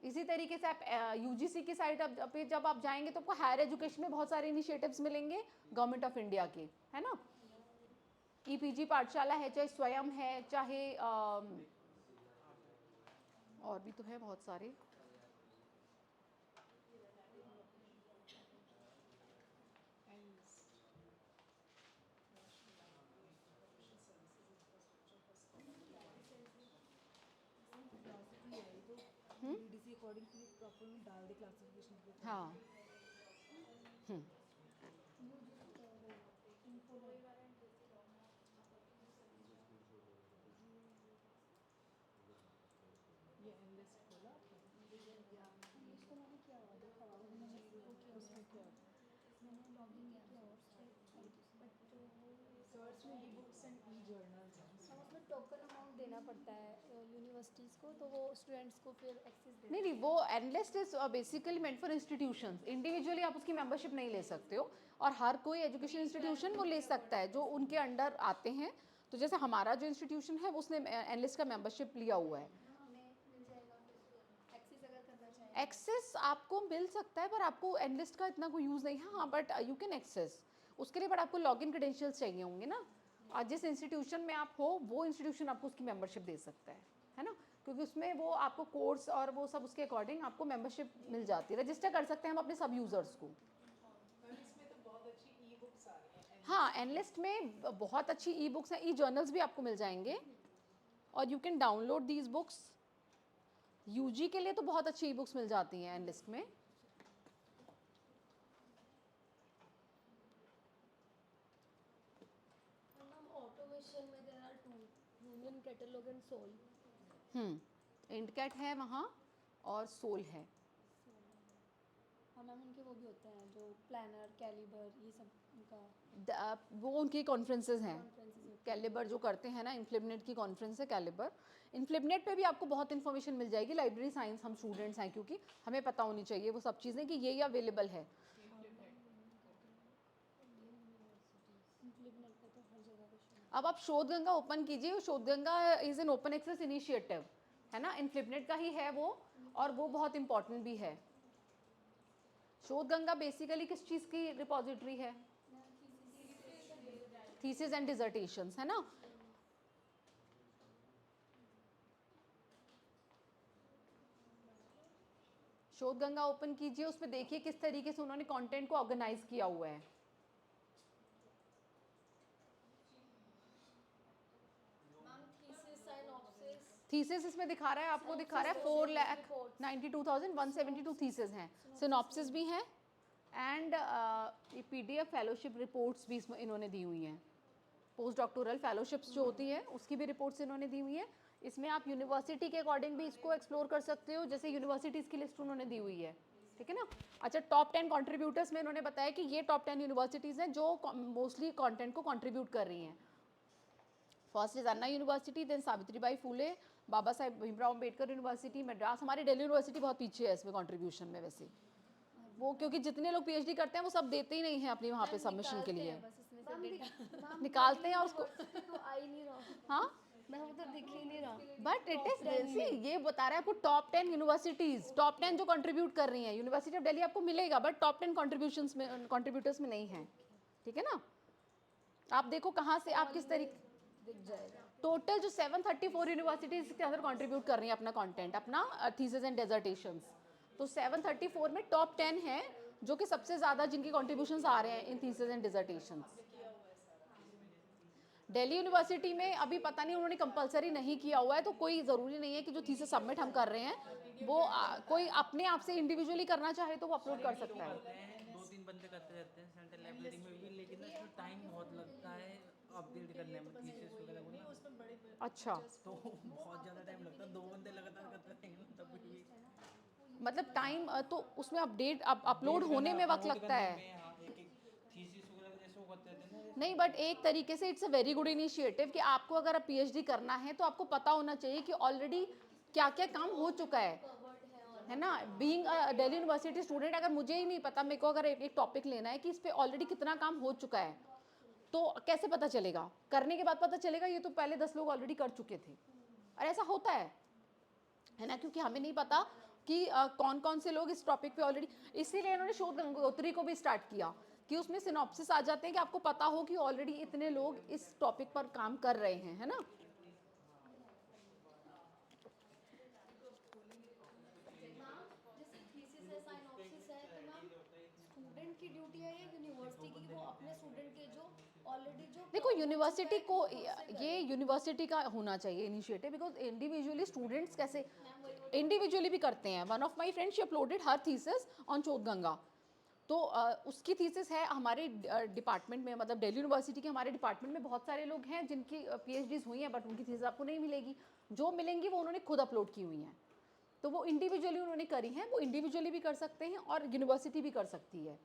इसी तरीके से आप यूजीसी की साइट पे जब आप जाएंगे तो आपको हायर एजुकेशन में बहुत सारे इनिशिएटिव्स मिलेंगे गवर्नमेंट ऑफ इंडिया के, है ना। ईपीजी पाठशाला है, चाहे स्वयं है, चाहे और भी तो है बहुत सारे। डीडीसी अकॉर्डिंगली प्रॉपर में डाल दे क्लासिफिकेशन। हाँ, ये एनलिस्ट खोला आपने? इसको मैंने किया हुआ देखा हुआ, मैंने वो किया हुआ, उसमें क्या मैंने लॉगिन नहीं किया हुआ, बट जो सर्च में e books and E journals हैं। हम उसमें टोकन अमाउंट देना पड़ता है यूनिवर्सिटीज़ को, तो वो स्टूडेंट्स को फिर एक्सेस देते नहीं नहीं, वो NLIST is basically meant for institutions. Individually आप उसकी मेंबरशिप नहीं ले सकते हो, और हर कोई एजुकेशन इंस्टीट्यूशन वो ले सकता है जो उनके अंडर आते हैं। तो जैसे हमारा जो इंस्टीट्यूशन है उसने एनलिस्ट का मेंबरशिप लिया हुआ है। हमें मिल जाएगा फिर एक्सेस अगर करना चाहें। एक्सेस आपको मिल सकता है, पर आपको एनलिस्ट का इतना कोई यूज़ नहीं है। हाँ, बट यू कैन एक्सेस उसके लिए, बट आपको लॉगिन क्रेडेंशियल्स चाहिए होंगे ना। और जिस इंस्टीट्यूशन में आप हो वो इंस्टीट्यूशन आपको उसकी मेंबरशिप दे सकता है ना, क्योंकि उसमें वो आपको कोर्स और वो सब उसके अकॉर्डिंग आपको मेंबरशिप मिल जाती है। रजिस्टर कर सकते हैं हम अपने सब यूज़र्स को। और इसमें तो बहुत अच्छी हाँ, एनलिस्ट में बहुत अच्छी ई बुक्स हैं, ई जर्नल्स भी आपको मिल जाएंगे और you can download these books. UG के लिए तो बहुत अच्छी ई बुक्स मिल जाती हैं एनलिस्ट में। मैम ऑटोमेशन में there are two, union catalogue and soul. IndCat है वहाँ और सोल है। हाँ मैम, उनके वो भी होते हैं जो प्लानर, कैलिबर, ये सब उनका वो उनकी कॉन्फ्रेंसेस हैं। कॉन्फ्रेंसेस होते कैलिबर जो करते हैं ना, इन्फ्लिबनेट की कॉन्फ्रेंस है कैलिबर। इन्फ्लिबनेट पे भी आपको बहुत इन्फॉर्मेशन मिल जाएगी। लाइब्रेरी साइंस हम स्टूडेंट्स हैं, क्योंकि हमें पता होनी चाहिए वो सब चीज़ें कि ये अवेलेबल है। हैं। इम्प्लीमेंट का तो हर जगह का show अब आप शोध गंगा ओपन कीजिए। Shodh Ganga is an open access initiative, है ना, इन्फ्लिबनेट का ही है वो, और वो बहुत इंपॉर्टेंट भी है। शोध गंगा बेसिकली किस चीज़ की रिपोजिटरी है? थीसिस एंड डिसर्टेशंस, है ना। शोध गंगा ओपन कीजिए, उसमें देखिए किस तरीके से उन्होंने कंटेंट को ऑर्गेनाइज किया हुआ है। थीसिस इसमें दिखा रहा है, आपको दिखा रहा है 4,92,172 थीसिस हैं। सिनॉप्सिस भी हैं एंड PDF फेलोशिप रिपोर्ट्स भी इसमें इन्होंने दी हुई हैं। पोस्ट डॉक्टोरल फेलोशिप्स जो होती हैं उसकी भी रिपोर्ट्स इन्होंने दी हुई है। इसमें आप यूनिवर्सिटी के अकॉर्डिंग भी इसको एक्सप्लोर कर सकते हो, जैसे यूनिवर्सिटीज़ की लिस्ट उन्होंने दी हुई है, ठीक है ना। अच्छा, टॉप 10 कंट्रीब्यूटर्स में इन्होंने बताया कि ये टॉप 10 यूनिवर्सिटीज़ हैं जो मोस्टली कंटेंट को कंट्रीब्यूट कर रही हैं। First is Anna University, then Savitribai Phule, Baba Saheb Bhimrao Ambedkar University, Madras. हमारी दिल्ली यूनिवर्सिटी बहुत पीछे है इसमें कंट्रीब्यूशन में वैसे, वो क्योंकि जितने लोग PhD करते हैं वो सब देते ही नहीं हैं अपनी वहाँ पे सबमिशन के लिए। बस इसमें से डेटा निकालते हैं और उसको, तो आ ही नहीं रहा। हाँ, मैं वो तो दिख ही नहीं रहा। बट इट इज ये बता रहा है आपको टॉप 10 यूनिवर्सिटीज, टॉप 10 जो कंट्रीब्यूट कर रही हैं। यूनिवर्सिटी ऑफ दिल्ली आपको मिलेगा बट टॉप 10 कंट्रीब्यूशंस में, कंट्रीब्यूटर्स में नहीं है, ठीक है ना। आप देखो कहाँ से आप किस तरीके, दिख जाएगा। टोटल जो 734 यूनिवर्सिटीज के अंदर कंट्रीब्यूट कर रही हैं अपना कंटेंट, अपना थीसिस एंड डिसर्टेशंस। तो 734 में टॉप 10 है जो कि सबसे ज़्यादा जिनके कंट्रीब्यूशंस आ रहे हैं इन थीसिस एंड डिसर्टेशंस। दिल्ली यूनिवर्सिटी में अभी पता नहीं, उन्होंने कंपलसरी नहीं किया हुआ है, तो कोई ज़रूरी नहीं है कि जो थीसिस सबमिट हम कर रहे हैं वो कोई अपने आप से इंडिविजुअली करना चाहे तो वो अपलोड कर सकता है। 2-3 बंदे करते रहते हैं सेंट्रल लाइब्रेरी में भी, लेकिन उसमें टाइम बहुत लगता है अपडेट करने में, थीसिस वगैरह को ना, अच्छा, तो बहुत ज़्यादा टाइम लगता है। 2 बंदे लगातार करते रहेंगे ना तब भी मतलब टाइम तो उसमें अपडेट अपलोड होने में वक्त लगता है। एक-एक थीसिस वगैरह जैसे वो करते रहते हैं ना। नहीं, बट एक तरीके से it's a very good initiative कि आपको अगर आप PhD करना है तो आपको पता होना चाहिए कि ऑलरेडी क्या क्या काम हो चुका है ना। Being a Delhi university student, अगर मुझे ही नहीं पता, मेरे को अगर एक टॉपिक लेना है कि इस पे ऑलरेडी कितना काम हो चुका है, तो कैसे पता चलेगा? करने के बाद पता चलेगा ये तो पहले 10 लोग ऑलरेडी कर चुके थे, और ऐसा होता है ना, क्योंकि हमें नहीं पता कि कौन कौन से लोग इस टॉपिक पे ऑलरेडी, इसीलिए इन्होंने शोध गंगोत्री को भी स्टार्ट किया कि उसमें सिनॉप्सिस आ जाते हैं कि आपको पता हो कि ऑलरेडी इतने लोग इस टॉपिक पर काम कर रहे हैं, है ना। जैसे थीसिस है, साइनॉप्सिस है, तो मैम स्टूडेंट की ड्यूटी है या यूनिवर्सिटी की, वो अपने स्टूडेंट के जो ऑलरेडी जो देखो, यूनिवर्सिटी को ये यूनिवर्सिटी का होना चाहिए इनिशिएटिव, बिकॉज इंडिविजुअली स्टूडेंट्स कैसे इंडिविजुअली भी करते हैं। One of my friend, she uploaded her thesis on Shodh Ganga, तो उसकी थीसिस है हमारे डिपार्टमेंट में, मतलब दिल्ली यूनिवर्सिटी के हमारे डिपार्टमेंट में बहुत सारे लोग हैं जिनकी PhDs हुई हैं, बट उनकी थीसिस आपको नहीं मिलेगी। जो मिलेंगी वो उन्होंने खुद अपलोड की हुई हैं, तो वो इंडिविजुअली उन्होंने करी हैं। वो इंडिविजुअली भी कर सकते हैं और यूनिवर्सिटी भी कर सकती है,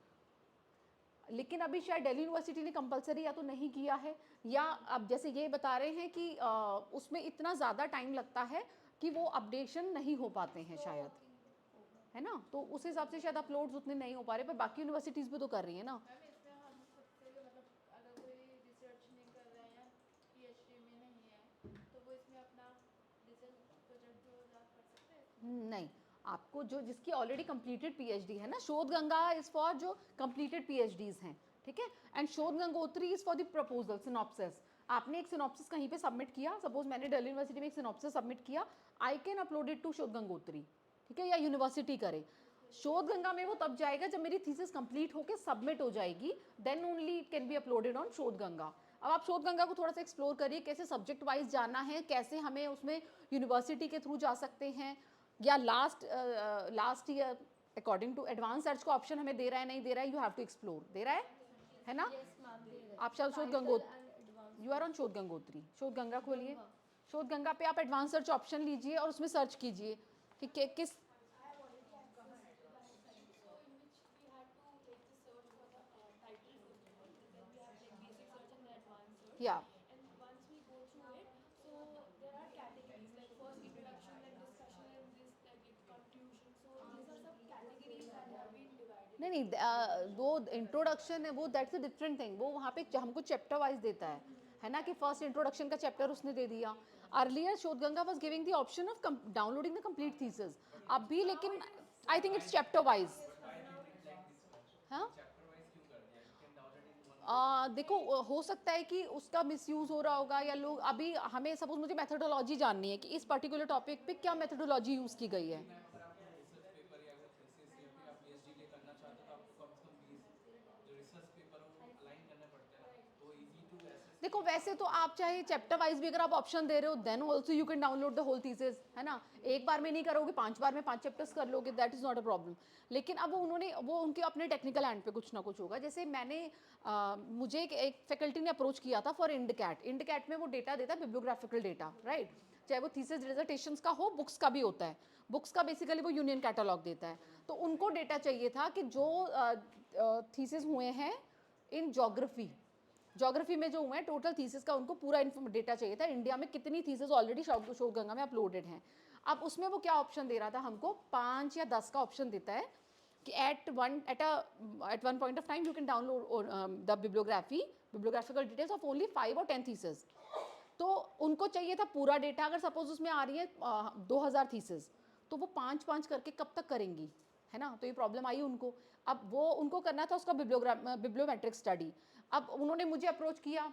लेकिन अभी शायद दिल्ली यूनिवर्सिटी ने कंपलसरी या तो नहीं किया है, या अब जैसे ये बता रहे हैं कि उसमें इतना ज़्यादा टाइम लगता है कि वो अपडेशन नहीं हो पाते हैं शायद, है ना। तो उस हिसाब से शायद अपलोड्स उतने नहीं हो पा रहे, पर बाकी यूनिवर्सिटीज़ भी तो कर रही है ना। मैम इसमें हम खुद से मतलब अगर कोई रिसर्च नहीं कर रहा है या PhD में नहीं है तो वो इसमें अपना रिसर्च प्रोजेक्ट जो कर सकते हैं। नहीं, आपको जो जिसकी ऑलरेडी कंप्लीटेड PhD है ना, शोध गंगा इज़ फॉर जो कंप्लीटेड PhDs हैं, ठीक है, and Shodh Gangotri is for the proposal synopsis. आपने एक सिनॉप्सिस कहीं पे सबमिट किया, सपोज मैंने दिल्ली यूनिवर्सिटी में एक सिनॉप्सिस सबमिट किया, I can upload it to Shodh Gangotri, ठीक है, या यूनिवर्सिटी करे। शोध गंगा में वो तब जाएगा जब मेरी थीसिस कंप्लीट होके सबमिट हो जाएगी, then only it can be uploaded on Shodh Ganga. अब आप शोध गंगा को थोड़ा सा एक्सप्लोर करिए, कैसे सब्जेक्ट वाइज जाना है, कैसे हमें उसमें यूनिवर्सिटी के थ्रू जा सकते हैं, या last year according to advance search का ऑप्शन हमें दे रहा है नहीं दे रहा है, यू हैव टू एक्सप्लोर, दे रहा है ना। यस मैम दे रहे हैं। आप शायद शोध गंगोत्री, यू आर ऑन शोध गंगोत्री, शोध गंगा खोलिए, शोध गंगा पे आप एडवांस सर्च ऑप्शन लीजिए और उसमें सर्च कीजिए कि किस या And once we go through it, so there are categories like first introduction, like discussion, and this like conclusion. So these are some categories that have been divided. नहीं वो introduction है वो, दैट्स अ डिफरेंट थिंग। वो वहाँ पे हमको chapter wise देता है ना, कि फर्स्ट इंट्रोडक्शन का चैप्टर उसने दे दिया। अर्लियर शोध Ganga was giving the option of downloading the complete thesis, अब भी लेकिन I think it's chapter wise. हाँ देखो हो सकता है कि उसका मिसयूज हो रहा होगा, या लोग अभी हमें सपोज मुझे मेथोडोलॉजी जाननी है कि इस पर्टिकुलर टॉपिक पे क्या मेथोडोलॉजी यूज की गई है। देखो वैसे तो आप चाहे चैप्टर वाइज भी अगर आप ऑप्शन दे रहे हो then also you can download the whole thesis, है ना। एक बार में नहीं करोगे, 5 बार में 5 चैप्टर्स कर लोगे, that is not a problem. लेकिन अब वो उनके अपने टेक्निकल एंड पे कुछ ना कुछ होगा। जैसे मैंने मुझे एक फैकल्टी ने अप्रोच किया था फॉर इंडकैट में वो डेटा देता है बिब्लियोग्राफिकल डेटा, राइट, चाहे वो थीसिस डिसर्टेशंस का हो, बुक्स का भी होता है। बुक्स का बेसिकली वो यूनियन कैटलॉग देता है, तो उनको डेटा चाहिए था कि जो थीसिस हुए हैं इन ज्योग्राफी में जो हुए हैं टोटल थीसिस का उनको पूरा डेटा चाहिए था, इंडिया में कितनी थीसिस ऑलरेडी शोध गंगा में अपलोडेड हैं। अब उसमें वो क्या ऑप्शन दे रहा था हमको, 5 या 10 का ऑप्शन देता है कि at one point of time you can download the bibliographical details of only 5 और 10 थीसिस। तो उनको चाहिए था पूरा डेटा। अगर सपोज उसमें आ रही है 2000 थीसिस, तो वो 5-5 करके कब तक करेंगी, है ना। तो ये प्रॉब्लम आई उनको। अब वो उनको करना था उसका बिब्लियोमेट्रिक स्टडी। अब उन्होंने मुझे अप्रोच किया,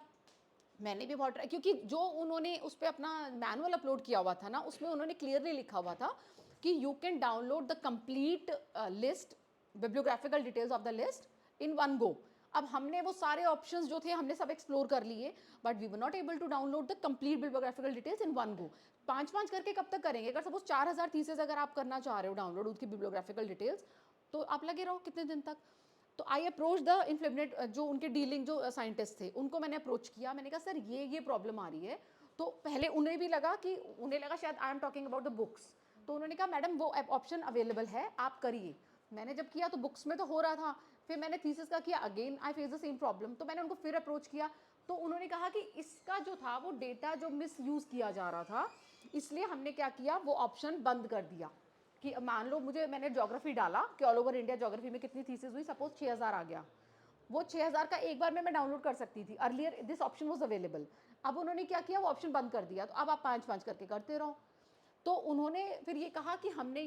मैंने भी बहुत ट्राई, क्योंकि जो उन्होंने उस पर अपना मैनुअल अपलोड किया हुआ था ना, उसमें उन्होंने क्लियरली लिखा हुआ था कि you can download the complete list, bibliographical details of the list in one go. अब हमने वो सारे ऑप्शंस जो थे हमने सब एक्सप्लोर कर लिए, but we were not able to download the complete bibliographical details in one go. 5-5 करके कब तक करेंगे? अगर सपोज 4000 थीसिस अगर आप करना चाह रहे हो डाउनलोड उसकी बिब्लियोग्राफिकल डिटेल्स, तो आप लगे रहो कितने दिन तक। तो आई अप्रोच द इन्फ्लेबनेट, जो उनके डीलिंग जो साइंटिस्ट थे उनको मैंने अप्रोच किया। मैंने कहा सर ये प्रॉब्लम आ रही है। तो पहले उन्हें लगा शायद I am talking about the books. तो उन्होंने कहा मैडम वो ऑप्शन अवेलेबल है, आप करिए। मैंने जब किया तो बुक्स में तो हो रहा था, फिर मैंने थीसिस का किया, again I face the same problem. तो मैंने उनको फिर अप्रोच किया, तो उन्होंने कहा कि इसका जो था वो डेटा जो मिस यूज़ किया जा रहा था, इसलिए हमने क्या किया, वो ऑप्शन बंद कर दिया। कि मान लो मैंने ज्योग्राफी डाला कि ऑल ओवर इंडिया ज्योग्राफी में कितनी थीसिस हुई, सपोज 6000 आ गया, वो 6000 का एक बार में मैं डाउनलोड कर सकती थी। Earlier this option was available. अब उन्होंने क्या किया, वो ऑप्शन बंद कर दिया। तो अब आप 5-5 करके करते रहो। तो उन्होंने फिर ये कहा कि हमने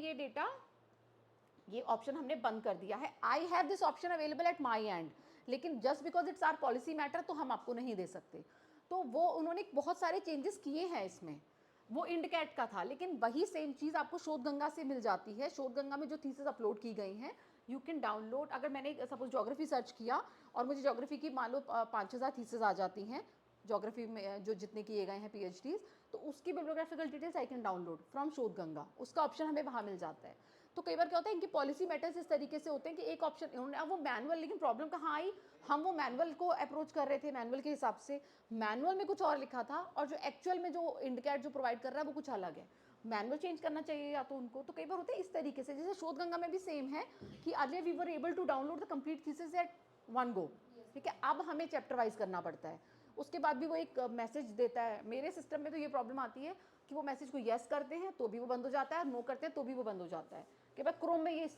ये ऑप्शन हमने बंद कर दिया है। I have this option available at my end, लेकिन just because it's our policy matter तो हम आपको नहीं दे सकते। तो वो उन्होंने बहुत सारे चेंजेस किए हैं इसमें। वो इंडकैट का था, लेकिन वही सेम चीज़ आपको शोध गंगा से मिल जाती है। शोध गंगा में जो थीसिस अपलोड की गई हैं यू कैन डाउनलोड। अगर मैंने सपोज ज्योग्राफी सर्च किया और मुझे ज्योग्राफी की मान लो 5000 थीसिस आ जाती हैं ज्योग्राफी में जो जितने किए गए हैं PhDs, तो उसकी bibliographical details I can download from Shodh Ganga. उसका ऑप्शन हमें वहाँ मिल जाता है। तो कई बार क्या होता है, इनकी पॉलिसी मैटर्स इस तरीके से होते हैं कि एक ऑप्शन उन्होंने, अब वो मैनुअल, लेकिन प्रॉब्लम कहाँ आई, हम वो मैनुअल को अप्रोच कर रहे थे, मैनुअल के हिसाब से मैनुअल में कुछ और लिखा था और जो एक्चुअल में जो इंडिकेट जो प्रोवाइड कर रहा है वो कुछ अलग है। मैनुअल चेंज करना चाहिए या तो उनको। तो कई बार होता है इस तरीके से। जैसे शोध गंगा में भी सेम है कि earlier we were able to download the complete thesis at one go, ठीक है। अब हमें चैप्टर वाइज करना पड़ता है। उसके बाद भी वो एक मैसेज देता है। मेरे सिस्टम में तो ये प्रॉब्लम आती है कि वो मैसेज को येस करते हैं तो भी वो बंद हो जाता है, नो करते हैं तो भी वो बंद हो जाता है। कि भाई क्रोम में ये इस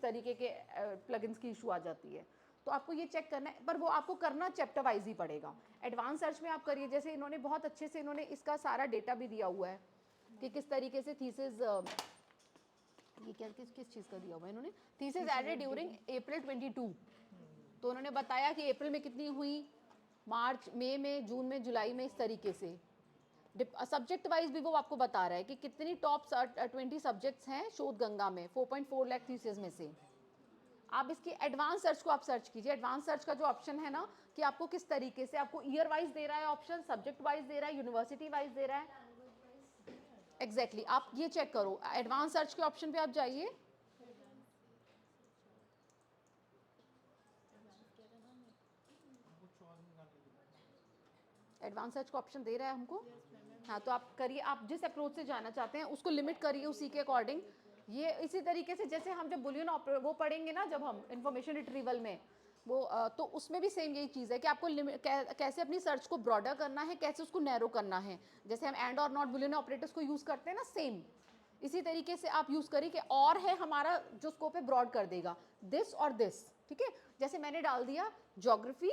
तरीके के प्लगइन्स की इशू आ जाती है। तो आपको ये चेक करना है, पर वो आपको करना चैप्टर वाइज ही पड़ेगा। एडवांस सर्च में आप करिए, जैसे इन्होंने बहुत अच्छे से इन्होंने इसका सारा डेटा भी दिया हुआ है कि किस तरीके से थीसिस, ये क्या किस चीज़ का दिया हुआ है इन्होंने, थीसिस एडेड ड्यूरिंग अप्रैल 22। तो उन्होंने बताया कि अप्रैल में कितनी हुई, मार्च, मई में, जून में, जुलाई में, इस तरीके से। सब्जेक्ट वाइज भी वो आपको बता रहा है कि कितनी टॉप 20 सब्जेक्ट्स हैं शोध गंगा में 4.4 लाख थीसिस में से। आप इसकी एडवांस सर्च को आप सर्च कीजिए। एडवांस सर्च का जो ऑप्शन है ना कि आपको किस तरीके से आपको ईयर वाइज दे रहा है ऑप्शन, सब्जेक्ट वाइज दे रहा है, यूनिवर्सिटी वाइज दे रहा है, एग्जैक्टली आप ये चेक करो। एडवांस सर्च के ऑप्शन पे आप जाइए, एडवांस सर्च का ऑप्शन दे रहा है हमको। हाँ तो आप करिए, आप जिस अप्रोच से जाना चाहते हैं उसको लिमिट करिए उसी के अकॉर्डिंग। ये इसी तरीके से जैसे हम जब बुलियन वो पढ़ेंगे ना, जब हम इंफॉर्मेशन रिट्रीवल में वो तो उसमें भी सेम यही चीज़ है कि आपको कैसे अपनी सर्च को ब्रॉडर करना है, कैसे उसको नैरो करना है। जैसे हम एंड और नॉट बुलियन ऑपरेटर्स को यूज़ करते हैं ना, सेम इसी तरीके से आप यूज़ करिए कि और है हमारा जो स्कोप है ब्रॉड कर देगा, दिस और दिस, ठीक है। जैसे मैंने डाल दिया ज्योग्राफी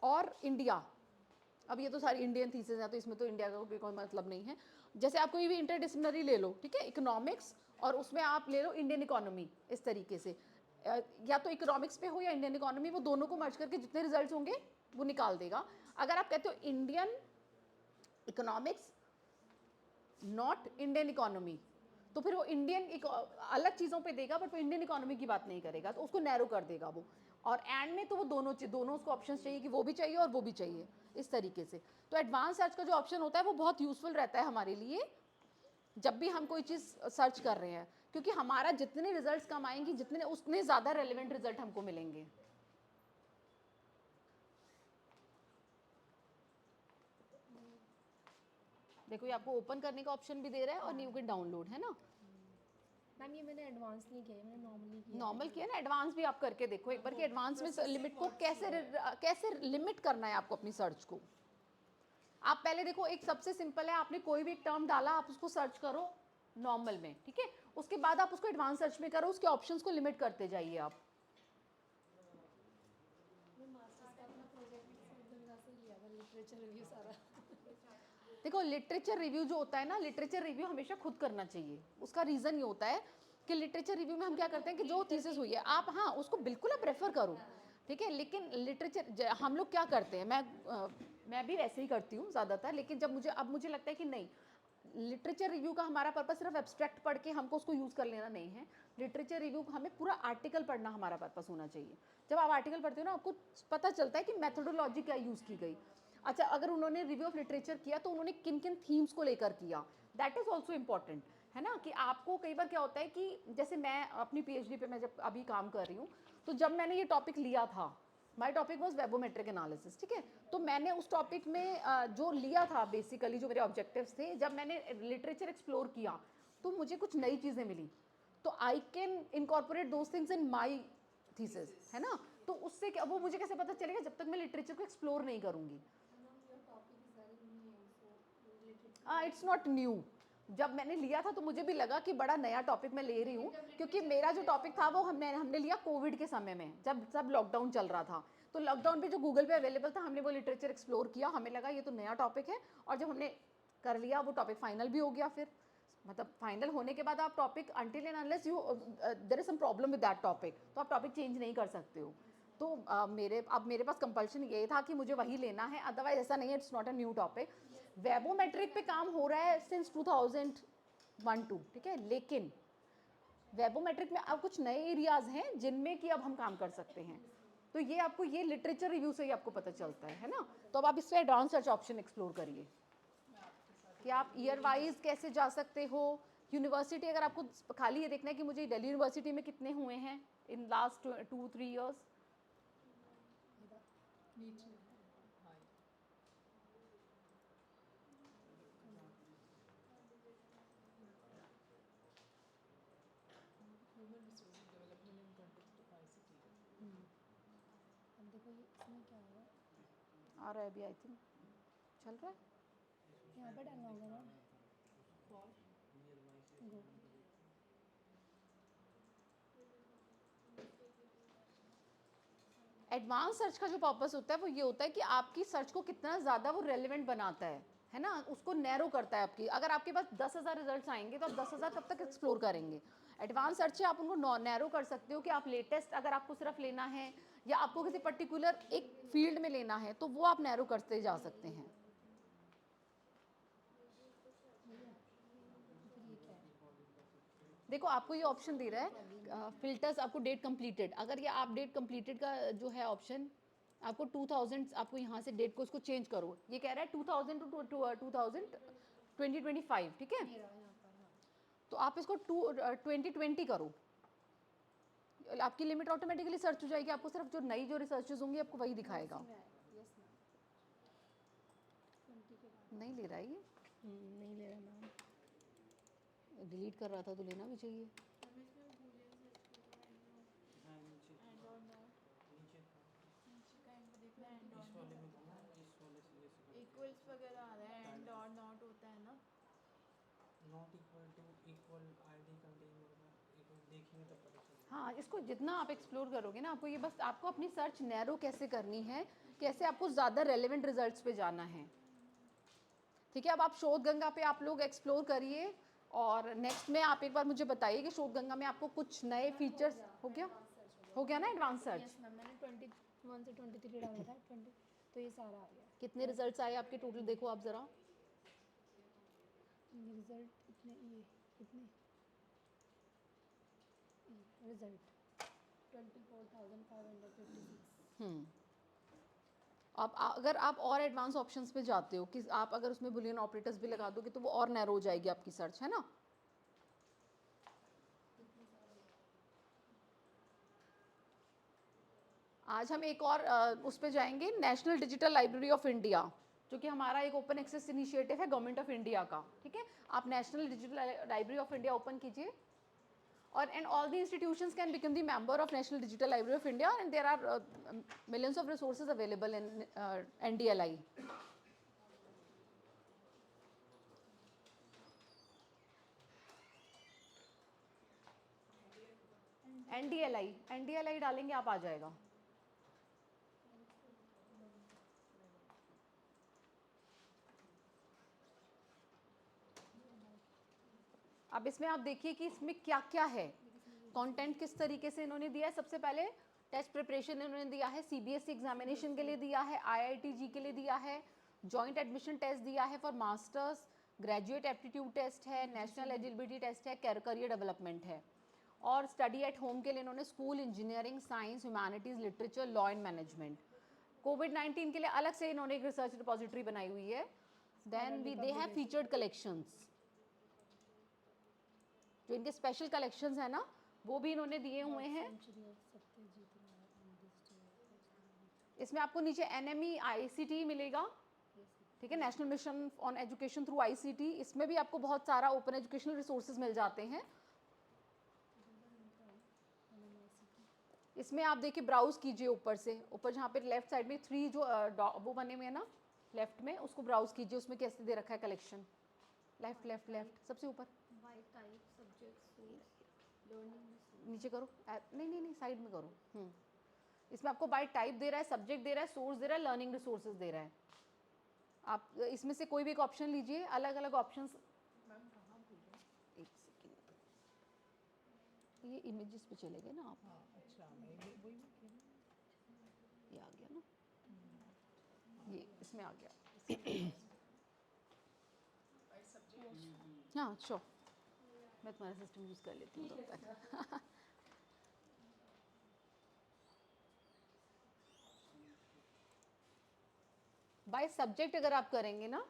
और इंडिया, अब ये तो सारी इंडियन थीसिस है तो इसमें तो इंडिया का कोई मतलब नहीं है। जैसे आप कोई भी इंटरडिसिप्लिनरी ले लो, ठीक है, इकोनॉमिक्स और उसमें आप ले लो इंडियन इकोनॉमी, इस तरीके से या तो इकोनॉमिक्स पे हो या इंडियन इकोनॉमी, वो दोनों को मर्ज करके जितने रिजल्ट्स होंगे वो निकाल देगा। अगर आप कहते हो Indian economics not Indian economy, तो फिर वो इंडियन अलग चीज़ों पे देगा बट वो इंडियन इकोनॉमी की बात नहीं करेगा, तो उसको नैरो कर देगा वो। और एंड में तो वो दोनों उसको ऑप्शंस चाहिए कि वो भी चाहिए और वो भी चाहिए, इस तरीके से। तो एडवांस सर्च का जो ऑप्शन होता है वो बहुत यूजफुल रहता है हमारे लिए जब भी हम कोई चीज़ सर्च कर रहे हैं, क्योंकि हमारा जितने रिजल्ट्स कम आएंगी जितने उतने ज़्यादा रेलिवेंट रिजल्ट हमको मिलेंगे। देखो ये आपको ओपन करने का ऑप्शन भी दे रहा है और यू कैन डाउनलोड, है ना। मैम ये मैंने एडवांस नहीं किया है, मैंने नॉर्मली किया। नॉर्मल किया ना, एडवांस भी आप करके देखो एक बार कि एडवांस में लिमिट को कैसे लिमिट करना है आपको अपनी सर्च को। आप पहले देखो, एक सबसे सिंपल है, आपने कोई भी एक टर्म डाला आप उसको सर्च करो नॉर्मल में, ठीक है, उसके बाद आप उसको एडवांस सर्च में करो, उसके ऑप्शंस को लिमिट करते जाइए आप। मैं मास्टर्स का अपना प्रोजेक्ट गंगा से लिया था, लिटरेचर रिव्यू सारा। देखो लिटरेचर रिव्यू जो होता है ना, लिटरेचर रिव्यू हमेशा खुद करना चाहिए। उसका रीज़न ये होता है कि लिटरेचर रिव्यू में हम क्या करते हैं कि जो थीसिस हुई है आप, हाँ उसको बिल्कुल आप रेफर करो, ठीक है, लेकिन लिटरेचर हम लोग क्या करते हैं, मैं भी वैसे ही करती हूँ ज़्यादातर, लेकिन जब मुझे लगता है कि नहीं, लिटरेचर रिव्यू का हमारा पर्पस सिर्फ एब्स्ट्रैक्ट पढ़ के हमको उसको यूज़ कर लेना नहीं है। लिटरेचर रिव्यू को हमें पूरा आर्टिकल पढ़ना हमारा पर्पस होना चाहिए। जब आप आर्टिकल पढ़ते हो ना, आपको पता चलता है कि मेथोडोलॉजी क्या यूज़ की गई। अच्छा, अगर उन्होंने रिव्यू ऑफ लिटरेचर किया तो उन्होंने किन किन थीम्स को लेकर किया, दैट इज़ ऑल्सो इम्पॉर्टेंट, है ना। कि आपको कई बार क्या होता है कि जैसे मैं अपनी PhD पे मैं जब अभी काम कर रही हूँ, तो जब मैंने ये टॉपिक लिया था, माई टॉपिक वॉज वेबोमेट्रिक एनालिसिस, ठीक है, तो मैंने उस टॉपिक में जो लिया था बेसिकली जो मेरे ऑब्जेक्टिव्स थे, जब मैंने लिटरेचर एक्सप्लोर किया तो मुझे कुछ नई चीज़ें मिली, तो I can incorporate those things in my thesis, है ना। तो उससे क्या, वो मुझे कैसे पता चलेगा जब तक मैं लिटरेचर को एक्सप्लोर नहीं करूँगी। इट्स नॉट न्यू, जब मैंने लिया था तो मुझे भी लगा कि बड़ा नया टॉपिक मैं ले रही हूँ, क्योंकि मेरा जो टॉपिक था वो हमने लिया कोविड के समय में, जब सब लॉकडाउन चल रहा था, तो लॉकडाउन पे जो गूगल पे अवेलेबल था हमने वो लिटरेचर एक्सप्लोर किया, हमें लगा ये तो नया टॉपिक है, और जब हमने कर लिया वो टॉपिक फाइनल भी हो गया। फिर मतलब फाइनल होने के बाद आप topic until and unless you there is some problem with that topic, तो आप टॉपिक चेंज नहीं कर सकते हो। तो मेरे पास कंपल्शन ये था कि मुझे वही लेना है, अदरवाइज ऐसा नहीं है, it's not a new topic. Webometric पे काम हो रहा है सिंस 2001-2, ठीक है, लेकिन वेबोमेट्रिक में अब कुछ नए एरियाज हैं जिनमें कि अब हम काम कर सकते हैं, तो ये आपको ये लिटरेचर रिव्यू से ही आपको पता चलता है ना। तो अब आप इससे एडवांस सर्च ऑप्शन एक्सप्लोर करिए कि आप ईयर वाइज कैसे जा सकते हो। यूनिवर्सिटी, अगर आपको खाली ये देखना है कि मुझे दिल्ली यूनिवर्सिटी में कितने हुए हैं इन लास्ट 2-3 ईयर्स, नीचे high human resource development in context of ICT। अब देखो ये इसमें क्या होगा, आ रहा है अभी, आई थिंक चल रहा है। यहाँ पर डालना होगा ना, गो। एडवांस सर्च का जो पर्पस होता है वो ये होता है कि आपकी सर्च को कितना ज़्यादा वो रेलिवेंट बनाता है ना, उसको नैरो करता है आपकी। अगर आपके पास 10,000 रिजल्ट्स आएंगे तो आप 10,000 कब तक एक्सप्लोर करेंगे। एडवांस सर्च से आप उनको नैरो कर सकते हो कि आप लेटेस्ट, अगर आपको सिर्फ लेना है या आपको किसी पर्टिकुलर एक फील्ड में लेना है तो वो आप नैरो करते जा सकते हैं। देखो आपको ये ऑप्शन दे रहा है फिल्टर्स, आपको डेट कंप्लीटेड, अगर ये आप डेट कंप्लीटेड का जो है ऑप्शन आपको 2000 आपको यहाँ से डेट को उसको चेंज करो, ये कह रहा है 2000 टू 2025, ठीक है, तो आप इसको 2020 करो, आपकी लिमिट ऑटोमेटिकली सर्च हो जाएगी, आपको सिर्फ जो नई जो रिसर्चेज होंगी आपको वही दिखाएगा। नहीं ले रहा है ये, नहीं ले रहा मैम। डिलीट कर रहा था तो लेना भी चाहिए। अब इसमें boolean search करो हाँ, नीचे and or not नीचे नीचे कहीं पर देखना and or इस वाले में घुमा, इस वाले से ये से equals वगैरह आ रहा है and or not होता है ना। Not equal to equal ID contain होगा, एक बार देखेंगे तब पता चलेगा। हाँ, इसको जितना आप एक्सप्लोर करोगे ना, आपको ये बस आपको अपनी सर्च नैरो कैसे करनी है, कैसे आपको ज़्यादा रेलेवेंट रिजल्ट्स पे जाना है, ठीक है। अब आप शोध गंगा पे आप लोग एक्सप्लोर करिए, और नेक्स्ट में आप एक बार मुझे बताइए कि शोध गंगा में आपको कुछ नए फीचर्स हो गया ना एडवांस सर्च, यस मैम, मैंने 21 से 23 डाला था, 20 तो ये सारा आ गया। कितने रिजल्ट्स आए आपके टोटल, देखो आप ज़रा, रिजल्ट इतने, ये कितने रिजल्ट 24,556। अब अगर आप और एडवांस ऑप्शंस पे जाते हो कि आप अगर उसमें बुलियन ऑपरेटर्स भी लगा दोगे तो वो और नैरो हो जाएगी आपकी सर्च, है ना। आज हम एक और उस पे जाएंगे, national digital library of India, जो कि हमारा एक ओपन एक्सेस इनिशिएटिव है गवर्नमेंट ऑफ इंडिया का, ठीक है। आप national digital library of India open कीजिए, और and all the institutions can become the member of national digital library of India, and there are millions of resources available in NDLI. NDLI डालेंगे आप आ जाएगा। अब इसमें आप देखिए कि इसमें क्या क्या है, कंटेंट किस तरीके से इन्होंने दिया है। सबसे पहले टेस्ट प्रिपरेशन इन्होंने दिया है, CBSE एग्जामिनेशन के लिए दिया है, IITG के लिए दिया है, जॉइंट एडमिशन टेस्ट दिया है for masters, graduate aptitude test है, नेशनल एलिजिबिलिटी टेस्ट है, करियर डेवलपमेंट है, और स्टडी एट होम के लिए इन्होंने school, engineering, science, humanities, literature, law and management. कोविड-19 के लिए अलग से इन्होंने एक रिसर्च रिपोजिटरी बनाई हुई है। Then they have featured collections, जो इनके स्पेशल कलेक्शंस है ना वो भी इन्होंने दिए हुए हैं। इसमें आपको नीचे NME ICT मिलेगा, ठीक है, national mission on education through ICT, इसमें भी आपको बहुत सारा ओपन एजुकेशनल रिसोर्सेज मिल जाते हैं। इसमें आप देखिए ब्राउज कीजिए ऊपर से, ऊपर जहाँ पे लेफ्ट साइड में 3 जो वो बने हुए हैं ना लेफ्ट में, उसको ब्राउज कीजिए, उसमें कैसे दे रखा है कलेक्शन, लेफ्ट लेफ्ट लेफ्ट सबसे ऊपर नीचे करो, नहीं साइड में करो। इसमें आपको बाय टाइप दे रहा है, सब्जेक्ट दे रहा है, सोर्स दे रहा है, लर्निंग रिसोर्सेज दे रहा है। आप इसमें से कोई भी एक ऑप्शन लीजिए, अलग अलग ऑप्शंस। एक सेकेंड, ये इमेजेस पे चले गए ना आप। अच्छा, मैं वही ये आ गया ना, ये इसमें आ गया। हाँ श्योर, मैं तुम्हारा सिस्टम यूज़ कर लेती हूँ तब तक। बाय सब्जेक्ट अगर आप करेंगे ना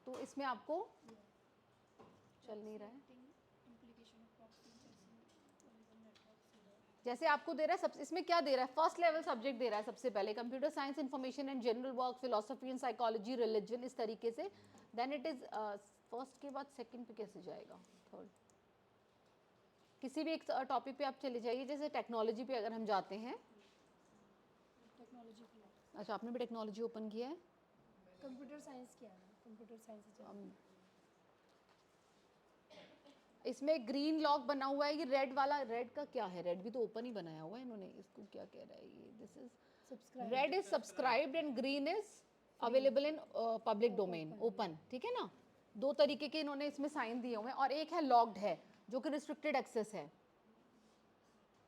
तो इसमें आपको चल नहीं रहा है, जैसे आपको दे रहा है सब, इसमें क्या दे रहा है, फर्स्ट लेवल सब्जेक्ट दे रहा है सबसे पहले, computer science, information and general work, philosophy and psychology, religion, इस तरीके से। देन इट इज फर्स्ट के बाद सेकंड पे कैसे जाएगा, थर्ड, किसी भी एक टॉपिक पे आप चले जाइए, जैसे टेक्नोलॉजी पे अगर हम जाते हैं, टेक्नोलॉजी अच्छा आपने भी टेक्नोलॉजी ओपन किया है, कंप्यूटर साइंस किया है, कंप्यूटर साइंस इसमें ग्रीन लॉक बना हुआ है, ये रेड वाला, रेड का क्या है, रेड भी तो ओपन ही बनाया हुआ है इन्होंने, इसको क्या कह रहा है ये, this is subscribe, red is subscribed and green is available in public domain, open, ठीक है ना। दो तरीके के इन्होंने इसमें साइन दिए हुए हैं, और एक है लॉक्ड है जो कि रिस्ट्रिक्टेड एक्सेस है।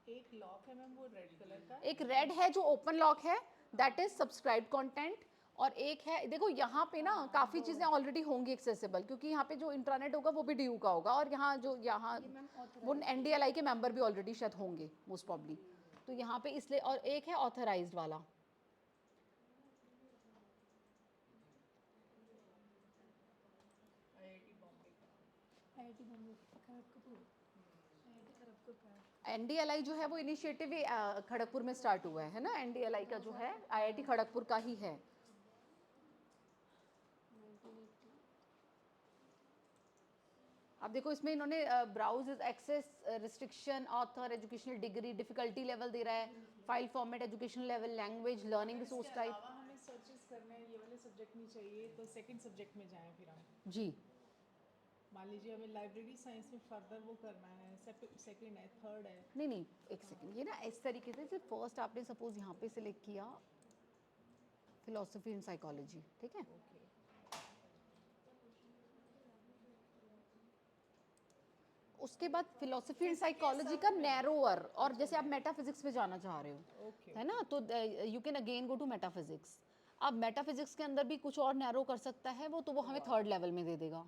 एक लॉक है मैम वो रेड कलर का, एक रेड है जो ओपन लॉक है, दैट इज सब्सक्राइब कंटेंट, और एक है, देखो यहाँ पे ना काफ़ी चीज़ें ऑलरेडी होंगी एक्सेसिबल, क्योंकि यहाँ पे जो इंट्रानेट होगा वो भी DU का होगा, और यहाँ वो NDLI के मेंबर भी ऑलरेडी शायद होंगे मोस्ट प्रॉब्ली, तो यहाँ पे इसलिए। और एक है ऑथराइज्ड वाला, IIT बॉम्बे खड़गपुर का NDLI जो है वो इनिशिएटिव ही खड़गपुर में स्टार्ट हुआ है ना, NDLI का जो है IIT खड़गपुर का ही है। अब देखो इसमें इन्होंने browse access restriction, author, educational degree, difficulty level दे रहा है, file format, educational level, language, learning resource इसके टाइप। अलावा हमें सर्चेस करना है, ये वाले सब्जेक्ट नहीं चाहिए तो सेकंड सब्जेक्ट में जाएं फिर हम। जी, मान लीजिए हमें लाइब्रेरी साइंस में फर्दर वो करना है, सेकंड है, थर्ड है। नहीं एक सेकंड, ये ना इस तरीके से फर्स्ट आपने सपोज यहाँ पे सिलेक्ट किया फिलोसफी एंड साइकोलॉजी, ठीक है, ओके उसके बाद फिलोसफी एंड साइकोलॉजी का नैरोअर, और जैसे आप मेटाफिजिक्स में जाना चाह रहे हो, ओके है ना, तो you can again go to metaphysics. अब मेटाफिजिक्स के अंदर भी कुछ और नैरो कर सकता है वो, तो वो हमें थर्ड लेवल में दे देगा।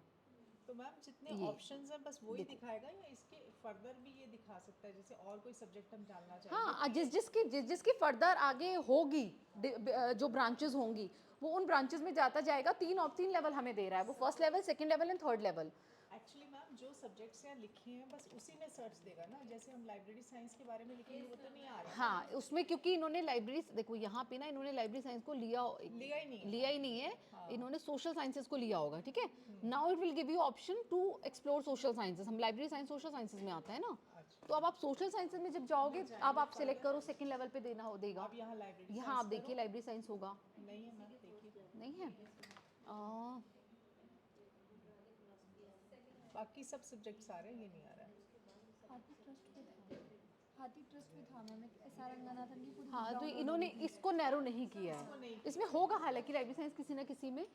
तो मैम जितने ये, ऑप्शंस हैं बस वही दिखाएगा या इसके फर्दर भी ये दिखा सकता है, जैसे और कोई सब्जेक्ट हम जानना चाहें? हाँ, जिसकी फर्दर आगे होगी जो ब्रांचेस होंगी वो उन ब्रांचेस में जाता जाएगा। तीन लेवल हमें दे रहा है वो, first level, second level and third level. Actually ma'am जो सब्जेक्ट्स यहाँ लिखे हैं बस उसी में सर्च देगा ना, जैसे हम लाइब्रेरी साइंस के बारे में लिखेंगे वो तो नहीं आ रहा। हाँ, उसमें क्योंकि इन्होंने लाइब्रेरी, देखो यहाँ पे ना इन्होंने लाइब्रेरी साइंस को लिया ही नहीं है। इन्होंने सोशल साइंसेज को लिया होगा, ठीक है। Now it will give you option to explore social sciences. हम लाइब्रेरी साइंस सोशल साइंसेज में आता है ना, तो अब आप सोशल साइंसेज में जब जाओगे अब आप सिलेक्ट करो सेकंड लेवल पे देगा। अब यहाँ लाइब्रेरी यहाँ आप देखिए लाइब्रेरी साइंस होगा, नहीं है मैम, देखिए नहीं है। बाकी सब सब्जेक्ट्स आ रहे हैं, ये नहीं आ रहा है। हाथी ट्रस्ट में था मैम, सारंगाना था, पूरी हाँ, तो इन्होंने इसको नैरो नहीं किया है, इसमें होगा हालांकि लाइब्रेरी साइंस किसी ना किसी में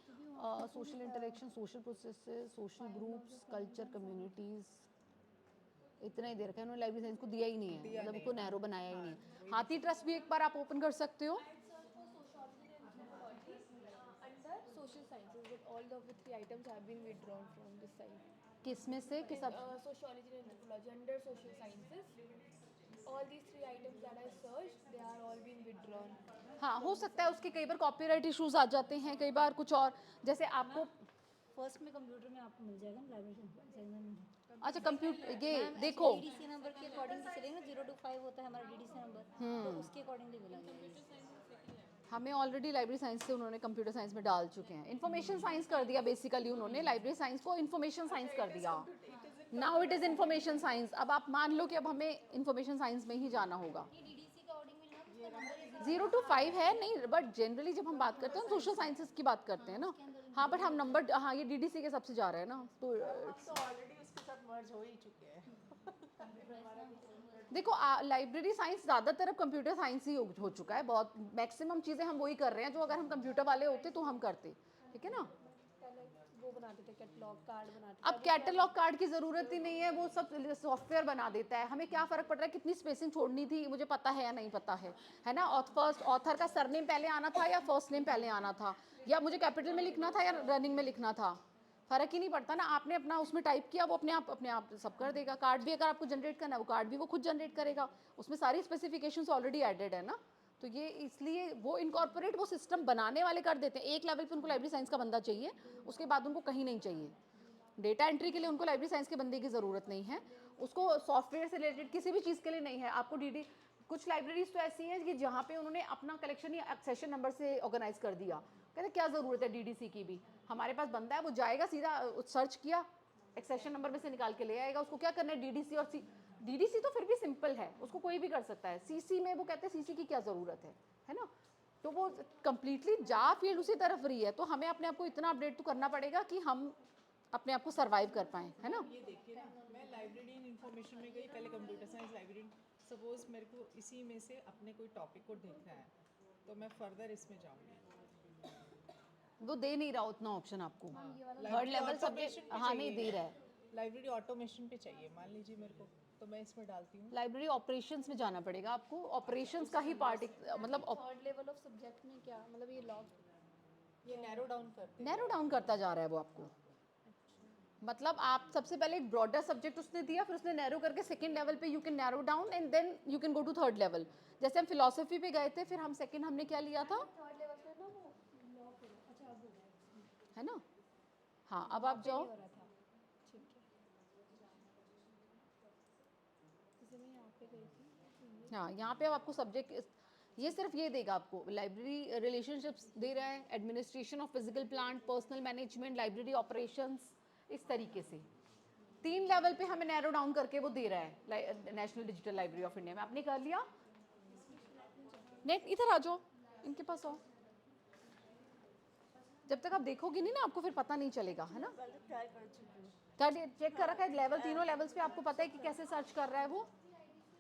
social interaction, social processes, social groups, culture, communities, इतना ही दे रखा है उन्होंने। लाइब्रेरी साइंस को दिया ही नहीं है, मतलब इसको नैरो बनाया ही नहीं है। हाथी ट्रस्ट भी एक बार आप ओपन कर सकते हो। under social sciences, but all of the three items have been withdrawn from this site. किसमें से किस Sociology and anthropology under social sciences. All these three items that I searched, they are all being withdrawn. हाँ, हो सकता है उसके कई बार copyright issues आ जाते हैं, कई बार कुछ और, जैसे आपको फर्स्ट में कंप्यूटर में आपको मिल जाएगा ना लाइब्रेरी। अच्छा कंप्यूटर, ये देखो डीडीसी नंबर के अकॉर्डिंग से चलेगा ना, 0 to 5 होता है हमारा डीडीसी नंबर, तो उसके अकॉर्डिंगली मिला जाएगा। हमें ऑलरेडी लाइब्रेरी साइंस से उन्होंने कंप्यूटर साइंस में डाल चुके हैं, इन्फॉर्मेशन साइंस कर दिया बेसिकली उन्होंने, लाइब्रेरी साइंस को इन्फॉर्मेशन साइंस कर दिया। Now it is information science. अब आप मान लो कि अब हमें इन्फॉर्मेशन साइंस में ही जाना होगा। ये डीडीसी का अकॉर्डिंग मिलना, उसका नंबर 0 to 5 है नहीं, बट जनरली जब हम बात करते हैं हम सोशल साइंसेस की बात करते हैं ना। हाँ, बट हम नंबर, हाँ ये DDC के सबसे जा रहे हैं ना, तो ऑलरेडी उसके साथ मर्ज हो ही चुके हैं। देखो लाइब्रेरी साइंस ज़्यादातर अब कंप्यूटर साइंस ही हो चुका है, बहुत मैक्सिमम चीज़ें हम वही कर रहे हैं जो अगर हम कंप्यूटर वाले होते तो हम करते, ठीक है ना। पहले वो बनाते थे, कैटलॉग कार्ड बनाते थे। अब कैटलॉग कार्ड की ज़रूरत ही नहीं है, वो सब सॉफ्टवेयर बना देता है। हमें क्या फ़र्क पड़ रहा है कितनी स्पेसिंग छोड़नी थी, मुझे पता है या नहीं पता है ना। और फर्स्ट ऑथर का सरनेम पहले आना था या फर्स्ट नेम पहले आना था, या मुझे कैपिटल में लिखना था या रनिंग में लिखना था, फ़र्क ही नहीं पड़ता ना। आपने अपना उसमें टाइप किया, वो अपने आप सब कर देगा। कार्ड भी अगर आपको जनरेट करना है वो कार्ड भी वो खुद जनरेट करेगा, उसमें सारी स्पेसिफिकेशंस ऑलरेडी एडेड है ना। तो ये इसलिए वो इनकॉर्पोरेट वो सिस्टम बनाने वाले कर देते हैं। एक लेवल पे उनको लाइब्रेरी साइंस का बंदा चाहिए, उसके बाद उनको कहीं नहीं चाहिए। डेटा एंट्री के लिए उनको लाइब्रेरी साइंस के बंदे की ज़रूरत नहीं है, उसको सॉफ्टवेयर से रिलेटेड किसी भी चीज़ के लिए नहीं है। आपको कुछ लाइब्रेरीज तो ऐसी हैं कि जहाँ पे उन्होंने अपना कलेक्शन ही एक्सेशन नंबर से ऑर्गेनाइज कर दिया। कहते क्या ज़रूरत है DDC की भी, हमारे पास बंदा है, वो जाएगा सीधा सर्च किया एक्सेशन नंबर में से निकाल के ले आएगा। उसको क्या करना है DDC और DDC तो फिर भी सिंपल है, उसको कोई भी कर सकता है। CC में वो कहते हैं CC की क्या ज़रूरत है ना। तो वो कम्प्लीटली जा फील्ड उसी तरफ रही है, तो हमें अपने आप को इतना अपडेट तो करना पड़ेगा कि हम अपने आप को सर्वाइव कर पाएँ, है ना। ये देखिए ना, मैं लाइब्रेरियन इंफॉर्मेशन में गई, पहले कंप्यूटर साइंस लाइब्रेरियन, सपोज मेरे को इसी में से अपने कोई टॉपिक को देखना है तो मैं फर्दर इसमें जाऊँगी। वो दे नहीं रहा उतना ऑप्शन आपको, third Library level automation subject पे हाँ नहीं चाहिए। दे रहा है। लाइब्रेरी ऑटोमेशन पे चाहिए मान लीजिए मेरे को, तो मैं इसमें डालती हूँ। लाइब्रेरी ऑपरेशंस में जाना पड़ेगा आपको, ऑपरेशंस का ही पार्ट मतलब थर्ड लेवल ऑफ सब्जेक्ट में क्या मतलब ये लॉग ये नैरो डाउन करते नैरो डाउन करता जा रहा है वो आपको। मतलब आप सबसे पहले एक ब्रॉडर सब्जेक्ट उसने दिया, फिर उसने नैरो करके सेकंड लेवल पे you can narrow down and then you can go to third level. जैसे हम फिलोसफी पे गए थे, फिर हम सेकंड हमने क्या लिया था, थर्ड लेवल पे ना वो लॉ करो। अच्छा अब हो गया, है ना। हाँ अब आप जाओ, हो रहा था। ठीक है, जैसे मैं यहाँ पे गई थी। हाँ यहाँ पे अब आपको सब्जेक्ट ये सिर्फ ये देगा आपको, लाइब्रेरी रिलेशनशिप्स दे रहा है, administration of physical plant, personal management, library operations, इस तरीके से 3 लेवल पे हमें नैरो डाउन करके वो दे रहा है। National digital library of India में आपने कर लिया। नेट इधर आ जाओ, इनके पास आओ। जब तक आप देखोगे नहीं ना आपको फिर पता नहीं चलेगा, है ना। ट्राई कर चुकी हूँ। चेक कर रखा है लेवल, तीनों लेवल्स पे आपको पता है कि कैसे सर्च कर रहा है वो।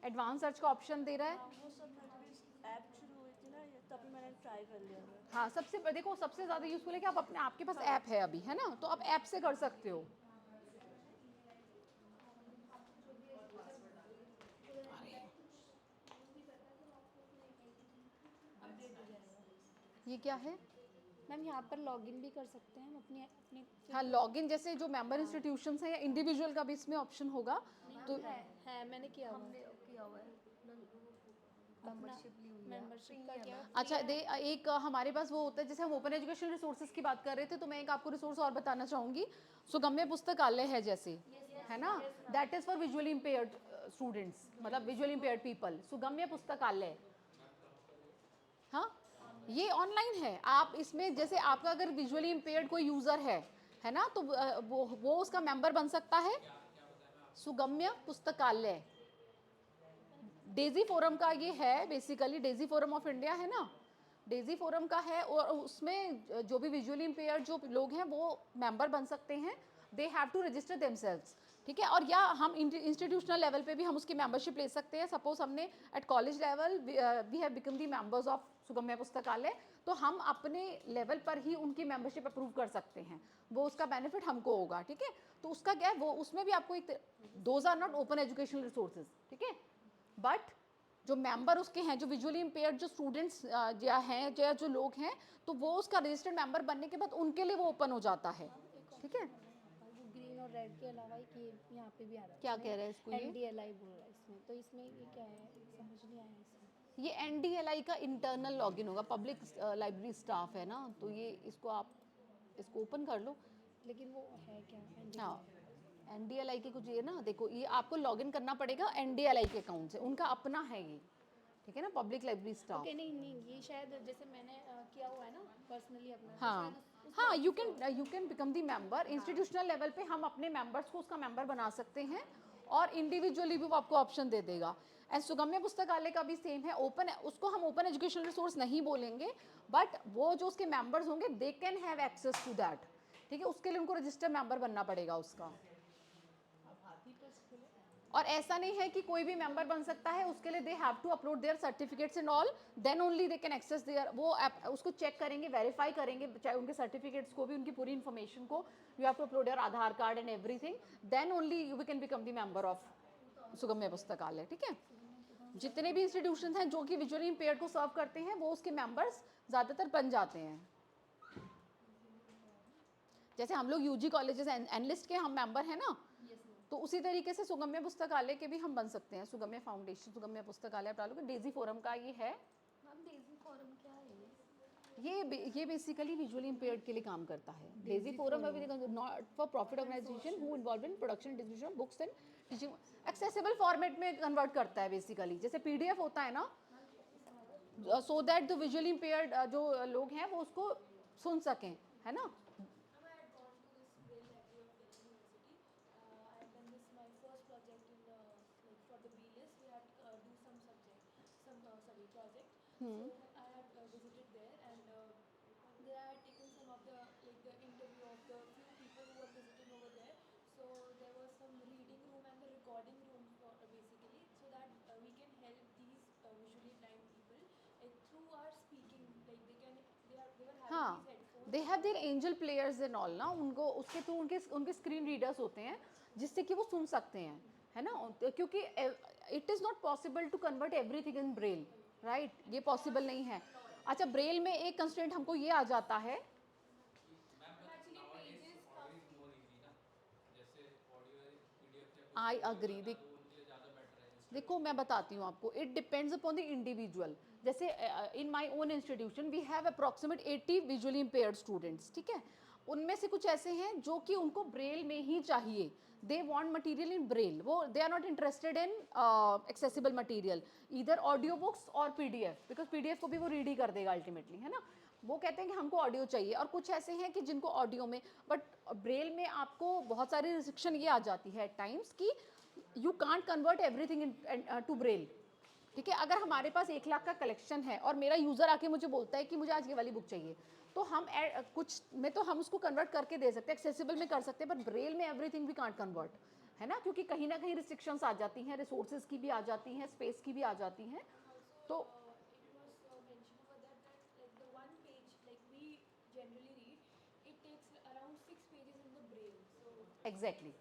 एडवांस सर्च का ऑप्शन दे रहा है। वो सब मेरी ऐप शुरू हुई थी ना, ये तभी मैंने ट्राई कर लिया था। हाँ सबसे देखो सबसे ज़्यादा यूजफुल है कि आप अपने आपके पास ऐप है अभी, है ना, तो आप ऐप से कर सकते हो। ये क्या है। मैम यहाँ पर लॉगिन भी कर सकते हैं हम अपने अपने। हाँ लॉगिन, जैसे जो मेंबर इंस्टीट्यूशंस हैं या इंडिविजुअल का भी इसमें ऑप्शन होगा। तो है मैंने किया हुआ हमने किया हुआ है, मेंबरशिप ली हुई है। मेंबरशिप का क्या। अच्छा एक हमारे पास वो होता है, जैसे हम ओपन एजुकेशन रिसोर्सेज की बात कर रहे थे, तो मैं एक आपको रिसोर्स और बताना चाहूँगी। सुगम्य पुस्तकालय है जैसे, है ना, that is for visually impaired students, मतलब विजुअली इम्पेयर्ड पीपल। सुगम्य पुस्तकालय, हाँ ये ऑनलाइन है। आप इसमें जैसे आपका अगर विजुअली इम्पेयर्ड कोई यूज़र है ना, तो वो उसका मेंबर बन सकता है। सुगम्य पुस्तकालय डेजी फोरम का ये है, basically Daisy forum of India है ना, डेजी फोरम का है। और उसमें जो भी विजुअली इम्पेयर्ड जो लोग हैं वो मेंबर बन सकते हैं। They have to register themselves, ठीक है। और या हम इंस्टीट्यूशनल लेवल पे भी हम उसकी मेंबरशिप ले सकते हैं। सपोज हमने at college level we have become the members of Sugamya Pustakalaya, तो हम अपने लेवल पर ही उनकी मेंबरशिप अप्रूव कर सकते हैं, वो उसका बेनिफिट हमको होगा, ठीक है। तो उसका क्या है, वो उसमें भी आपको एक, those are not open educational resources, ठीक है, बट जो मेंबर उसके हैं, जो विजुअली इम्पेयर्ड जो स्टूडेंट्स या हैं या जो लोग हैं, तो वो उसका रजिस्टर्ड मेंबर बनने के बाद उनके लिए वो ओपन हो जाता है, ठीक है। ग्रीन और रेड के अलावा कि यहाँ पे भी आ रहा है। क्या कह रहे हैं इसको ये? NDLI बोल रहा है इसमें, तो इसमें ये क्या है समझ नहीं आया इसमें। ये NDLI का इंटरनल लॉगिन होगा, पब्लिक लाइब्रेरी स्टाफ है ना, तो ये इसको आप इसको ओपन कर लो। लेकिन वो है क्या हाँ NDLI के कुछ ये ना, देखो ये आपको लॉगिन करना पड़ेगा NDLI के अकाउंट से, उनका अपना है ये, ठीक है ना, पब्लिक लाइब्रेरी स्टाफ। ओके नहीं ये शायद जैसे मैंने किया हुआ है ना पर्सनली अपना, तो हाँ शायद हाँ you can become the member. Institutional level पे हम अपने मेंबर्स को उसका मेंबर बना सकते हैं, और इंडिविजुअली भी वो आपको ऑप्शन दे देगा। एंड सुगम्य पुस्तकालय का भी सेम है, ओपन है, उसको हम ओपन एजुकेशनल रिसोर्स नहीं बोलेंगे, बट वो जो उसके मेंबर्स होंगे they can have access to that, ठीक है। उसके लिए उनको रजिस्टर्ड मेंबर बनना पड़ेगा उसका। और ऐसा नहीं है कि कोई भी मेंबर बन सकता है, उसके लिए they have to upload their certificates and all, then only they can access there, वो उसको चेक करेंगे, वेरीफाई करेंगे, चाहे उनके सर्टिफिकेट्स को भी, उनकी पूरी इन्फॉर्मेशन को। You have to upload your Aadhaar card and everything, then only you can become the member of Sugamya Pustakalaya, ठीक है। जितने भी इंस्टीट्यूशन हैं जो कि विजुअली इम्पेयर्ड को सर्व करते हैं, वो उसके मेंबर्स ज़्यादातर बन जाते हैं। जैसे हम लोग UG कॉलेजेस एनलिस्ट के हम मेंबर हैं ना, तो उसी तरीके से सुगम्य पुस्तकालय के भी हम बन सकते हैं। सुगम्य फाउंडेशन, सुगम्य पुस्तकालय आप डालोगे, डेजी फोरम का ये है। मैम डेजी फोरम क्या है ये बेसिकली विजुअली इम्पेयर्ड के लिए काम करता है। डेजी फोरम अभी not for profit organization who involve in production distribution of books and teaching, accessible format में कन्वर्ट करता है बेसिकली, जैसे PDF होता है ना, so that the visually impaired जो लोग हैं वो उसको सुन सकें, है ना। I had gone to this Braille Library of Delhi University. I had done this my first project in the like for the B-list. We had to do some subject, project. So I had visited there, and there I had taken some of the like the interview of the few people who were visiting over there. So there was some reading room and the recording room for basically, so that we can help these visually blind people through our speaking. Like they were having हाँ these headphones. They have their angel players and all ना, उनको उसके through उनके screen readers होते हैं जिससे कि वो सुन सकते हैं, है ना। क्योंकि it is not possible to convert everything in braille, right, ये पॉसिबल नहीं है। अच्छा ब्रेल में एक कंस्ट्रेंट हमको ये आ जाता है आई अग्री। देखो मैं बताती हूँ आपको, it depends upon the individual. जैसे in my own institution we have approximate 80 visually impaired students, ठीक है। उनमें से कुछ ऐसे हैं जो कि उनको ब्रेल में ही चाहिए, they want material in braille, वो they are not interested in accessible material, इधर ऑडियो बुक्स और पीडीएफ, बिकॉज पीडीएफ को भी वो रीड ही कर देगा अल्टीमेटली, है ना। वो कहते हैं कि हमको ऑडियो चाहिए। और कुछ ऐसे हैं कि जिनको ऑडियो में, बट ब्रेल में आपको बहुत सारी रिस्ट्रिक्शन ये आ जाती है एट टाइम्स कि you can't convert everything into braille, ठीक है। अगर हमारे पास 1 लाख का कलेक्शन है और मेरा यूज़र आके मुझे बोलता है कि मुझे आज ये वाली बुक चाहिए, तो हम कुछ में तो हम उसको कन्वर्ट करके दे सकते हैं, एक्सेसिबल में कर सकते हैं, बट ब्रेल में एवरीथिंग वी कांट कन्वर्ट, है ना, क्योंकि कहीं ना कहीं रिस्ट्रिक्शंस आ जाती हैं, रिसोर्सेज की भी आ जाती हैं, स्पेस की भी आ जाती हैं। तो it was mentioned over that like the one page like we generally read, it takes around 6 pages in the braille. So exactly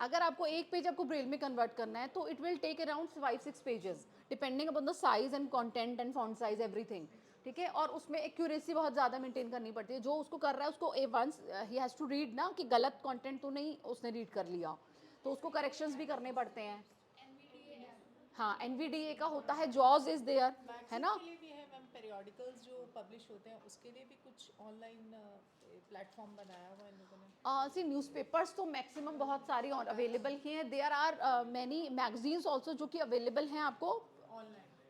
अगर आपको एक पेज आपको ब्रेल में कन्वर्ट करना है तो it will take around 5-6 pages depending upon the size and content and font size everything, ठीक है। और उसमें एक्यूरेसी बहुत ज़्यादा मेंटेन करनी पड़ती है। जो उसको कर रहा है उसको वंस ही हैज़ टू रीड ना, कि गलत कंटेंट तो नहीं उसने रीड कर लिया, तो उसको करेक्शंस भी करने पड़ते हैं। हाँ, एनवीडीए का होता है, जॉज इज देयर, है ना। के लिए भी है मैम, पेरियोडिकल्स जो पब्लिश होते हैं उसके लिए भी कुछ ऑनलाइन प्लेटफॉर्म बनाया हुआ है इन लोगों ने। सी न्यूज़पेपर्स तो मैक्सिमम बहुत सारी और अवेलेबल ही हैं। There are many magazines also जो कि अवेलेबल हैं आपको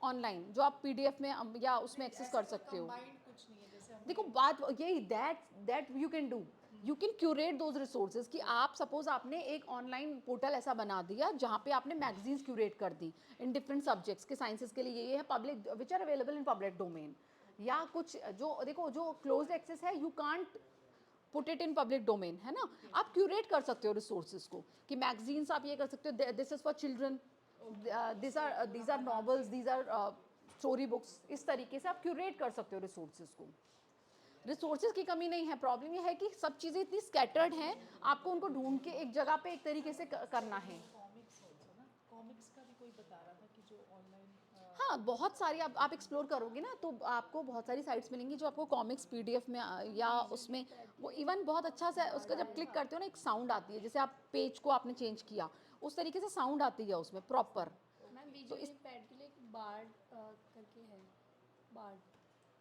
ऑनलाइन, जो आप पीडीएफ में या उसमें एक्सेस कर सकते हो। माइंड कुछ नहीं है जैसे हम देखो बात यही, that you can do, you can curate those resources, कि आप सपोज आपने एक ऑनलाइन पोर्टल ऐसा बना दिया जहाँ पे आपने मैगजीन्स क्यूरेट कर दी इन डिफरेंट सब्जेक्ट्स के, साइंसेस के लिए ये है public which are available in public domain, या कुछ जो देखो जो क्लोज एक्सेस है you can't put it in public domain, है ना। आप क्यूरेट कर सकते हो रिसोर्सेज को, कि मैगजीन्स आप ये कर सकते हो, this is for children, these are novels, these are story books, इस तरीके से आप क्यूरेट कर सकते हो रिसोर्सेज को। रिसोर्सेज की कमी नहीं है, प्रॉब्लम ये है कि सब चीज़ें इतनी स्कैटर्ड हैं, आपको उनको ढूंढ के एक जगह पे एक तरीके से करना है। कॉमिक्स ऑल्सो ना, कॉमिक्स का भी कोई बता रहा था कि जो ऑनलाइन हाँ, बहुत सारी आप एक्सप्लोर करोगे ना तो आपको बहुत सारी साइट्स मिलेंगी जो आपको कॉमिक्स पीडीएफ में या उसमें वो इवन बहुत अच्छा सा उसका जब क्लिक करते हो ना एक साउंड आती है, जैसे आप पेज को आपने चेंज किया उस तरीके से साउंड आती है उसमें प्रॉपर। मैम विजुअली इम्पेयर्ड के लिए एक बार्ड करके है, बार्ड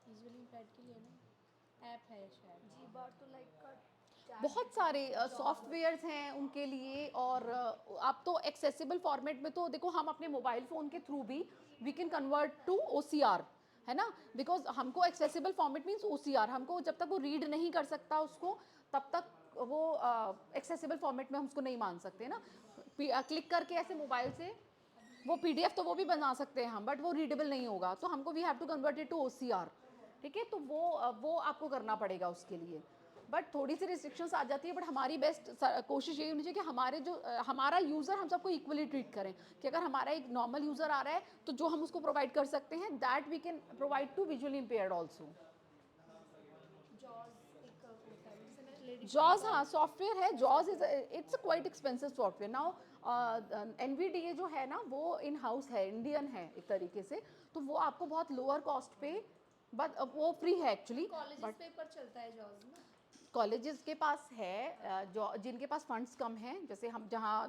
विजुअली इम्पेयर्ड के लिए ना ऐप है शायद। जी बार तो लाइक बहुत सारे सॉफ्टवेयर्स हैं उनके लिए। और आप तो एक्सेसिबल फॉर्मेट में तो देखो, हम अपने मोबाइल फ़ोन के थ्रू भी we can convert to OCR, है ना, बिकॉज हमको एक्सेसिबल फॉर्मेट मीन्स OCR, हमको जब तक वो रीड नहीं कर सकता उसको तब तक वो एक्सेसिबल फॉर्मेट में हम उसको नहीं मान सकते ना। क्लिक करके ऐसे मोबाइल से वो PDF तो वो भी बना सकते हैं हम, बट वो रीडेबल नहीं होगा, तो हमको we have to convert it to OCR, ठीक है। तो वो आपको करना पड़ेगा उसके लिए, बट थोड़ी सी रिस्ट्रिक्शंस आ जाती है। बट हमारी बेस्ट कोशिश यही होनी चाहिए कि हमारे जो हमारा यूज़र हम सबको इक्वली ट्रीट करें, कि अगर हमारा एक नॉर्मल यूज़र आ रहा है तो जो हम उसको प्रोवाइड कर सकते हैं that we can provide to visually impaired also. जॉज हाँ सॉफ्टवेयर है, जॉज is it's quite expensive software. Now NVDA जो है ना वो इन हाउस है, इंडियन है एक तरीके से, तो वो आपको बहुत लोअर कॉस्ट पे, बट वो फ्री है एक्चुअली। कॉलेजेस पे पर चलता है जॉज ना। कॉलेजेस के पास है जो जिनके पास फंड्स कम हैं, जैसे हम जहाँ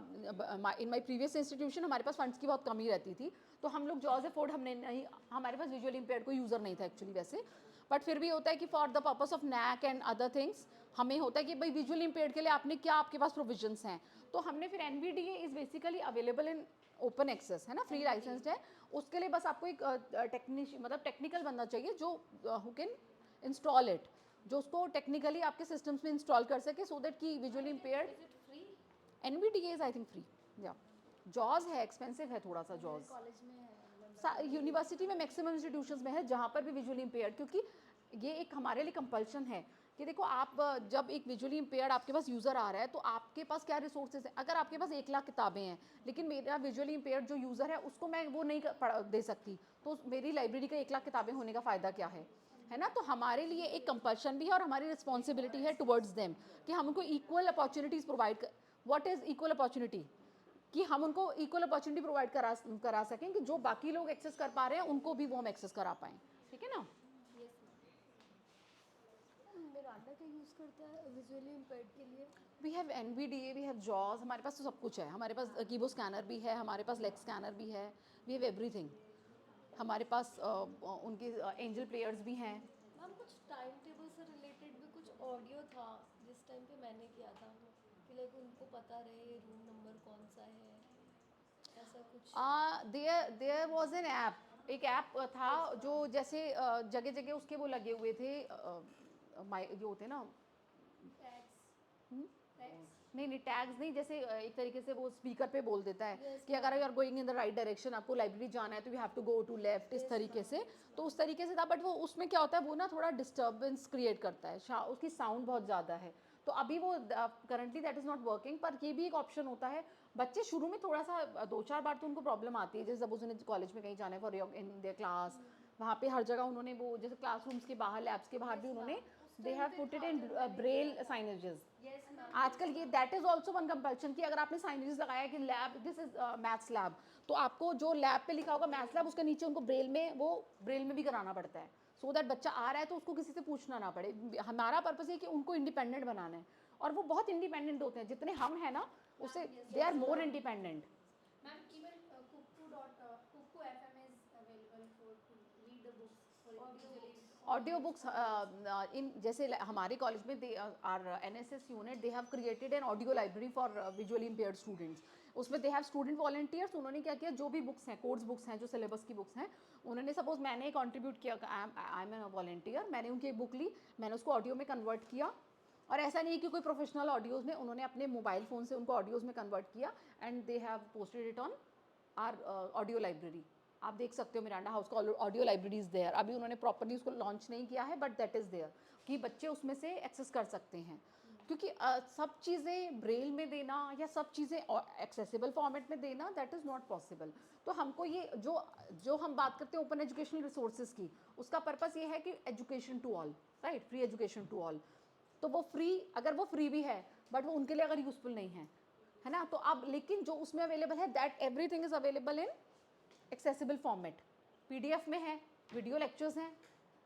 इन माय प्रीवियस इंस्टीट्यूशन हमारे पास फंड्स की बहुत कमी रहती थी, तो हम लोग जॉज अफोर्ड हमने नहीं, हमारे पास विजुअली इम्पेयर्ड कोई यूज़र नहीं था एक्चुअली वैसे, बट फिर भी होता है कि for the purpose of NAC and other things हमें होता है कि भाई विजुअली इम्पेयर्ड के लिए आपने क्या, आपके पास प्रोविजंस हैं, तो हमने फिर NVDA is basically available in open access, है ना, फ्री लाइसेंस्ड है। उसके लिए बस आपको एक मतलब टेक्निकल बनना चाहिए जो हु कैन इंस्टॉल इट, जो उसको टेक्निकली आपके सिस्टम्स में इंस्टॉल कर सके, सो दैट कि visually impaired. NVDA is I think free, या जॉज है एक्सपेंसिव है थोड़ा सा जॉज। कॉलेज में है यूनिवर्सिटी में मैक्सिमम इंस्टीट्यूशंस में है जहाँ पर भी विजुअली इम्पेयर्ड, क्योंकि ये एक हमारे लिए कंपल्शन है कि देखो आप जब एक विजुअली इम्पेयर्ड आपके पास यूज़र आ रहा है तो आपके पास क्या रिसोर्सेज है। अगर आपके पास 1 लाख किताबें हैं लेकिन मेरा विजुअली इम्पेयर्ड जो यूज़र है उसको मैं वो नहीं दे सकती, तो मेरी लाइब्रेरी का 1 लाख किताबें होने का फ़ायदा क्या है ना। तो हमारे लिए एक कंपल्शन भी है और हमारी रिस्पॉन्सिबिलिटी है टुवर्ड्स देम कि हम उनको इक्वल अपॉर्चुनिटीज़ प्रोवाइड कर। What is equal opportunity? कि हम उनको इक्वल अपॉर्चुनिटी प्रोवाइड करा सकें कि जो बाकी लोग एक्सेस कर पा रहे हैं उनको भी वो हम एक्सेस करा पाएँ, ठीक है ना। मिरांडा का यूज़ करता है विजुअली इम्पेयर्ड के लिए। We have NVDA, we have जॉज, हमारे पास तो सब कुछ है, हमारे पास कीबोर्ड स्कैनर भी है, हमारे पास लेग स्कैनर भी है, वी हैव एवरीथिंग। हमारे पास उनके एंजल प्लेयर्स भी हैं। मैम कुछ टाइम टेबल से रिलेटेड भी कुछ ऑडियो था जिस टाइम पे मैंने किया था कि लाइक उनको पता रहे रूम नंबर कौन सा है, ऐसा कुछ। देयर वाज एन ऐप, एक ऐप था जो जैसे जगह जगह उसके वो लगे हुए थे, जो होते हैं ना, टैक्स नहीं नहीं टैग्स नहीं, जैसे एक तरीके से वो स्पीकर पे बोल देता है Yes, कि अगर you are going in the right direction, आपको लाइब्रेरी जाना है तो you have to go to left, इस तरीके से। तो उस तरीके से था, बट वो उसमें क्या होता है, वो ना थोड़ा डिस्टर्बेंस क्रिएट करता है, उसकी साउंड बहुत ज़्यादा है, तो अभी वो currently that is not working. पर ये भी एक ऑप्शन होता है, बच्चे शुरू में थोड़ा सा 2-4 बार तो उनको प्रॉब्लम आती है, जैसे सपोज उन्हें कॉलेज में कहीं जाना है फॉर इन देयर क्लास, वहाँ पे हर जगह उन्होंने वो, जैसे क्लासरूम्स के बाहर, लैब्स के बाहर भी उन्होंने they have put it in Braille signages. आजकल ये that is also one compulsion कि अगर आपने साइनेजेस लगाया कि lab this is maths lab, तो आपको जो लैब पे लिखा होगा मैथ्स लैब, उसके नीचे उनको ब्रेल में भी कराना पड़ता है, सो दैट बच्चा आ रहा है तो उसको किसी से पूछना ना पड़े। हमारा पर्पस ये कि उनको इंडिपेंडेंट बनाना है, और वो बहुत इंडिपेंडेंट होते हैं, जितने हम हैं ना उससे they are more independent. Ma'am, even Kuku FM is available to read the books for individually. Audio books in जैसे हमारे कॉलेज में they are NSS unit, they have created an audio library for visually impaired students. उसमें they have student volunteers, उन्होंने क्या किया, जो भी books हैं, कोर्स बुक्स हैं, जो सिलेबस की बुक्स हैं, उन्होंने सपोज मैंने कंट्रीब्यूट किया, आई एम ए वॉलंटियर, मैंने उनकी एक बुक ली, मैंने उसको ऑडियो में कन्वर्ट किया, और ऐसा नहीं कि कोई प्रोफेशनल ऑडियोज़ में, उन्होंने अपने मोबाइल फ़ोन से उनको ऑडियोज़ में कन्वर्ट किया, and they have posted it on our audio library. आप देख सकते हो मिरांडा हाउस का ऑडियो लाइब्रेरी इज़ देयर। अभी उन्होंने प्रॉपरली उसको लॉन्च नहीं किया है, बट दैट इज़ देयर कि बच्चे उसमें से एक्सेस कर सकते हैं, क्योंकि सब चीज़ें ब्रेल में देना या सब चीज़ें एक्सेसिबल फॉर्मेट में देना, दैट इज़ नॉट पॉसिबल। तो हमको ये जो हम बात करते हैं ओपन एजुकेशनल रिसोर्सेज की, उसका पर्पस ये है कि education to all, right, free education to all. तो वो फ्री, अगर वो फ्री भी है बट वो उनके लिए अगर यूज़फुल नहीं है ना, तो अब लेकिन जो उसमें अवेलेबल है, that everything is available in accessible format, PDF में है, वीडियो लेक्चर्स हैं,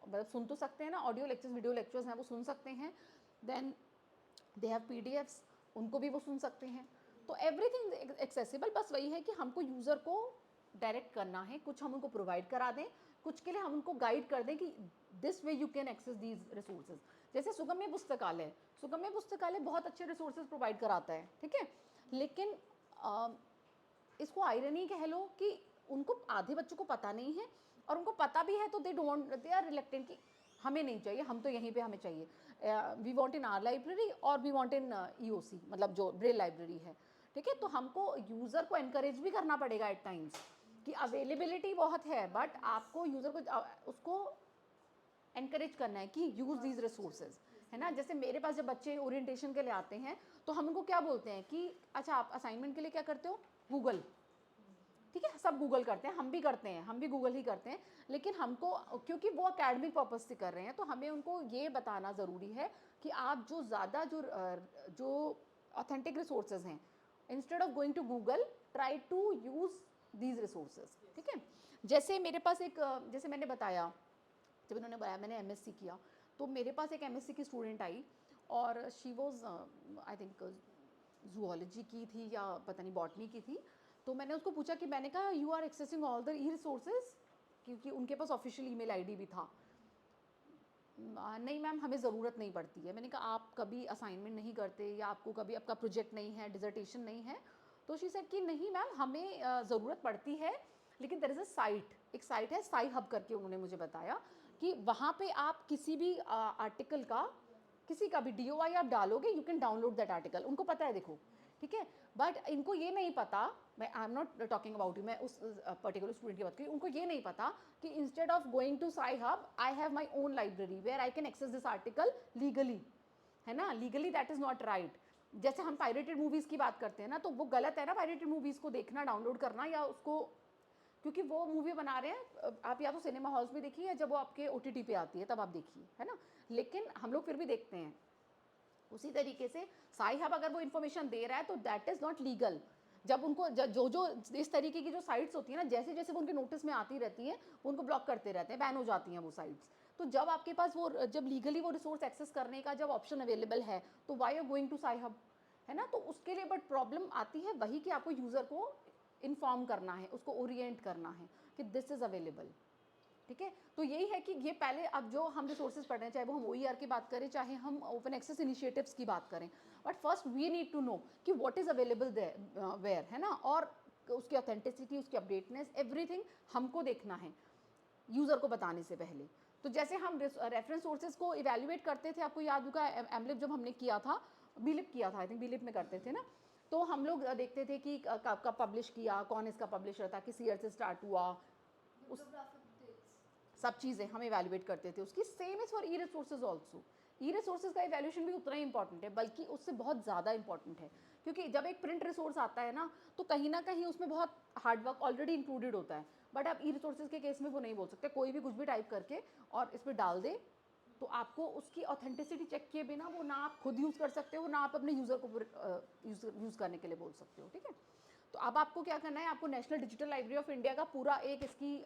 मतलब सुन तो सकते हैं ना, ऑडियो लेक्चर्स वीडियो लेक्चर्स हैं, वो सुन सकते हैं, देन दे हैव PDFs, उनको भी वो सुन सकते हैं, तो एवरीथिंग एक्सेसिबल। बस वही है कि हमको यूज़र को डायरेक्ट करना है, कुछ हम उनको प्रोवाइड करा दें, कुछ के लिए हम उनको गाइड कर दें कि this way you can access these resources. जैसे सुगम्य पुस्तकालय बहुत अच्छे रिसोर्सेज प्रोवाइड कराता है, ठीक है, लेकिन इसको आयरनी कह लो कि उनको आधे बच्चों को पता नहीं है, और उनको पता भी है तो दे आर रिलेक्टेंट कि हमें नहीं चाहिए, हम तो यहीं पे हमें चाहिए, we want in our library और वी वांट इन EOC, मतलब जो ब्रेल लाइब्रेरी है, ठीक है। तो हमको यूज़र को एनकरेज भी करना पड़ेगा एट टाइम्स कि अवेलेबिलिटी बहुत है, बट आपको यूज़र को उसको एनकरेज करना है कि यूज़ दीज रिसोर्सेज, है ना। जैसे मेरे पास जब बच्चे ओरिएंटेशन के लिए आते हैं तो हम उनको क्या बोलते हैं कि अच्छा आप असाइनमेंट के लिए क्या करते हो, गूगल, ठीक है, सब गूगल करते हैं, हम भी करते हैं, हम भी गूगल ही करते हैं, लेकिन हमको क्योंकि वो एकेडमिक पर्पज से कर रहे हैं, तो हमें उनको ये बताना ज़रूरी है कि आप जो ज़्यादा जो ऑथेंटिक रिसोर्सेज हैं, instead of going to Google, try to use these resources, ठीक है। जैसे मेरे पास एक, जैसे मैंने बताया, जब इन्होंने बताया मैंने MSc किया, तो मेरे पास एक MSc की स्टूडेंट आई, और she was I think zoology की थी या पता नहीं बॉटनी की थी। तो मैंने उसको पूछा कि मैंने कहा you are accessing all the resources, क्योंकि उनके पास ऑफिशियल ईमेल आईडी भी था। नहीं मैम, हमें ज़रूरत नहीं पड़ती है। मैंने कहा आप कभी असाइनमेंट नहीं करते, या आपको कभी आपका प्रोजेक्ट नहीं है, डिजर्टेशन नहीं है? तो शी सेड कि नहीं मैम, हमें ज़रूरत पड़ती है, लेकिन देयर इज़ अ साइट, एक साइट है साई हब करके, उन्होंने मुझे बताया कि वहाँ पे आप किसी भी आर्टिकल का, किसी का भी DOI आप डालोगे, you can download that article. उनको पता है, देखो, ठीक है, बट इनको ये नहीं पता, मैं I am not talking about you, मैं उस पर्टिकुलर स्टूडेंट की बात करी, उनको ये नहीं पता कि instead of going to Sci Hub, I have my own library where I can access this article legally, है ना। Legally that is not right. जैसे हम पायरेटेड मूवीज़ की बात करते हैं ना, तो वो गलत है ना, पायरेटेड मूवीज़ को देखना, डाउनलोड करना, या उसको, क्योंकि वो मूवी बना रहे हैं, आप या तो सिनेमा हॉल्स में देखिए, या जब वो आपके OTT पे आती है तब आप देखिए, है ना, लेकिन हम लोग फिर भी देखते हैं। उसी तरीके से साई हब अगर वो इन्फॉर्मेशन दे रहा है तो दैट इज़ नॉट लीगल। जब उनको जो इस तरीके की जो साइट्स होती हैं ना, जैसे जैसे वो उनके नोटिस में आती रहती हैं, वो उनको ब्लॉक करते रहते हैं, बैन हो जाती हैं वो साइट्स। तो जब आपके पास वो, जब लीगली वो रिसोर्स एक्सेस करने का जब ऑप्शन अवेलेबल है, तो why are going to Sci Hub, है ना। तो उसके लिए बट प्रॉब्लम आती है वही कि आपको यूज़र को इन्फॉर्म करना है, उसको ओरिएंट करना है कि दिस इज़ अवेलेबल, ठीक है। तो यही है कि ये पहले अब जो हम रिसोर्सेज पढ़ रहे हैं, चाहे वो हम OER की बात करें, चाहे हम ओपन एक्सेस इनिशिएटिव्स की बात करें, but first we need to know कि what is available there where, है ना। और उसकी ऑथेंटिसिटी, उसकी अपडेटनेस, एवरीथिंग हमको देखना है यूज़र को बताने से पहले। तो जैसे हम रेफरेंस सोर्सेज को इवेल्युएट करते थे, आपको याद होगा एमलिप जब हमने किया था, बीलिप किया था, आई थिंक बीलिप में करते थे ना, तो हम लोग देखते थे कि कब पब्लिश किया, कौन इसका पब्लिशर था, किस ईयर से स्टार्ट हुआ, उस सब चीज़ें हम इवेल्युएट करते थे उसकी। Same is for E resources also. E resources का इवेल्यूशन भी उतना ही इंपॉर्टेंट है, बल्कि उससे बहुत ज़्यादा इंपॉर्टेंट है, क्योंकि जब एक प्रिंट रिसोर्स आता है ना, तो कहीं ना कहीं उसमें बहुत हार्डवर्क ऑलरेडी इंक्लूडेड होता है। बट आप ई रिसोर्सेज के केस में वो नहीं बोल सकते, कोई भी कुछ भी टाइप करके और इस पर डाल दे, तो आपको उसकी ऑथेंटिसिटी चेक किए बिना वो ना आप खुद यूज़ कर सकते हो, ना आप अपने यूज़र को यूज़ करने के लिए बोल सकते हो, ठीक है। तो अब आपको क्या करना है, आपको national digital library of India का पूरा एक इसकी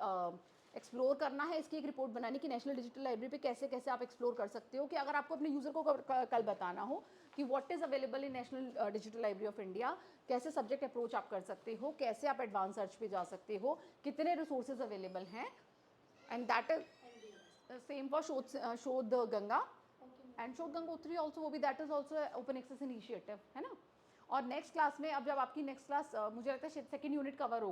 एक्सप्लोर करना है, इसकी एक रिपोर्ट बनानी कि नेशनल डिजिटल लाइब्रेरी पे कैसे कैसे आप एक्सप्लोर कर सकते हो, कि अगर आपको अपने यूज़र को कल बताना हो कि what is available in national digital library of India, कैसे सब्जेक्ट अप्रोच आप कर सकते हो, कैसे आप एडवांस सर्च पे जा सकते हो, कितने रिसोर्सेज अवेलेबल हैं, and that is same for Shodh Ganga and Shodh Gangotri also, वो भी that is also open access initiative, है ना। और नेक्स्ट क्लास में, अब जब आपकी नेक्स्ट क्लास मुझे लगता है सेकेंड यूनिट कवर होगा,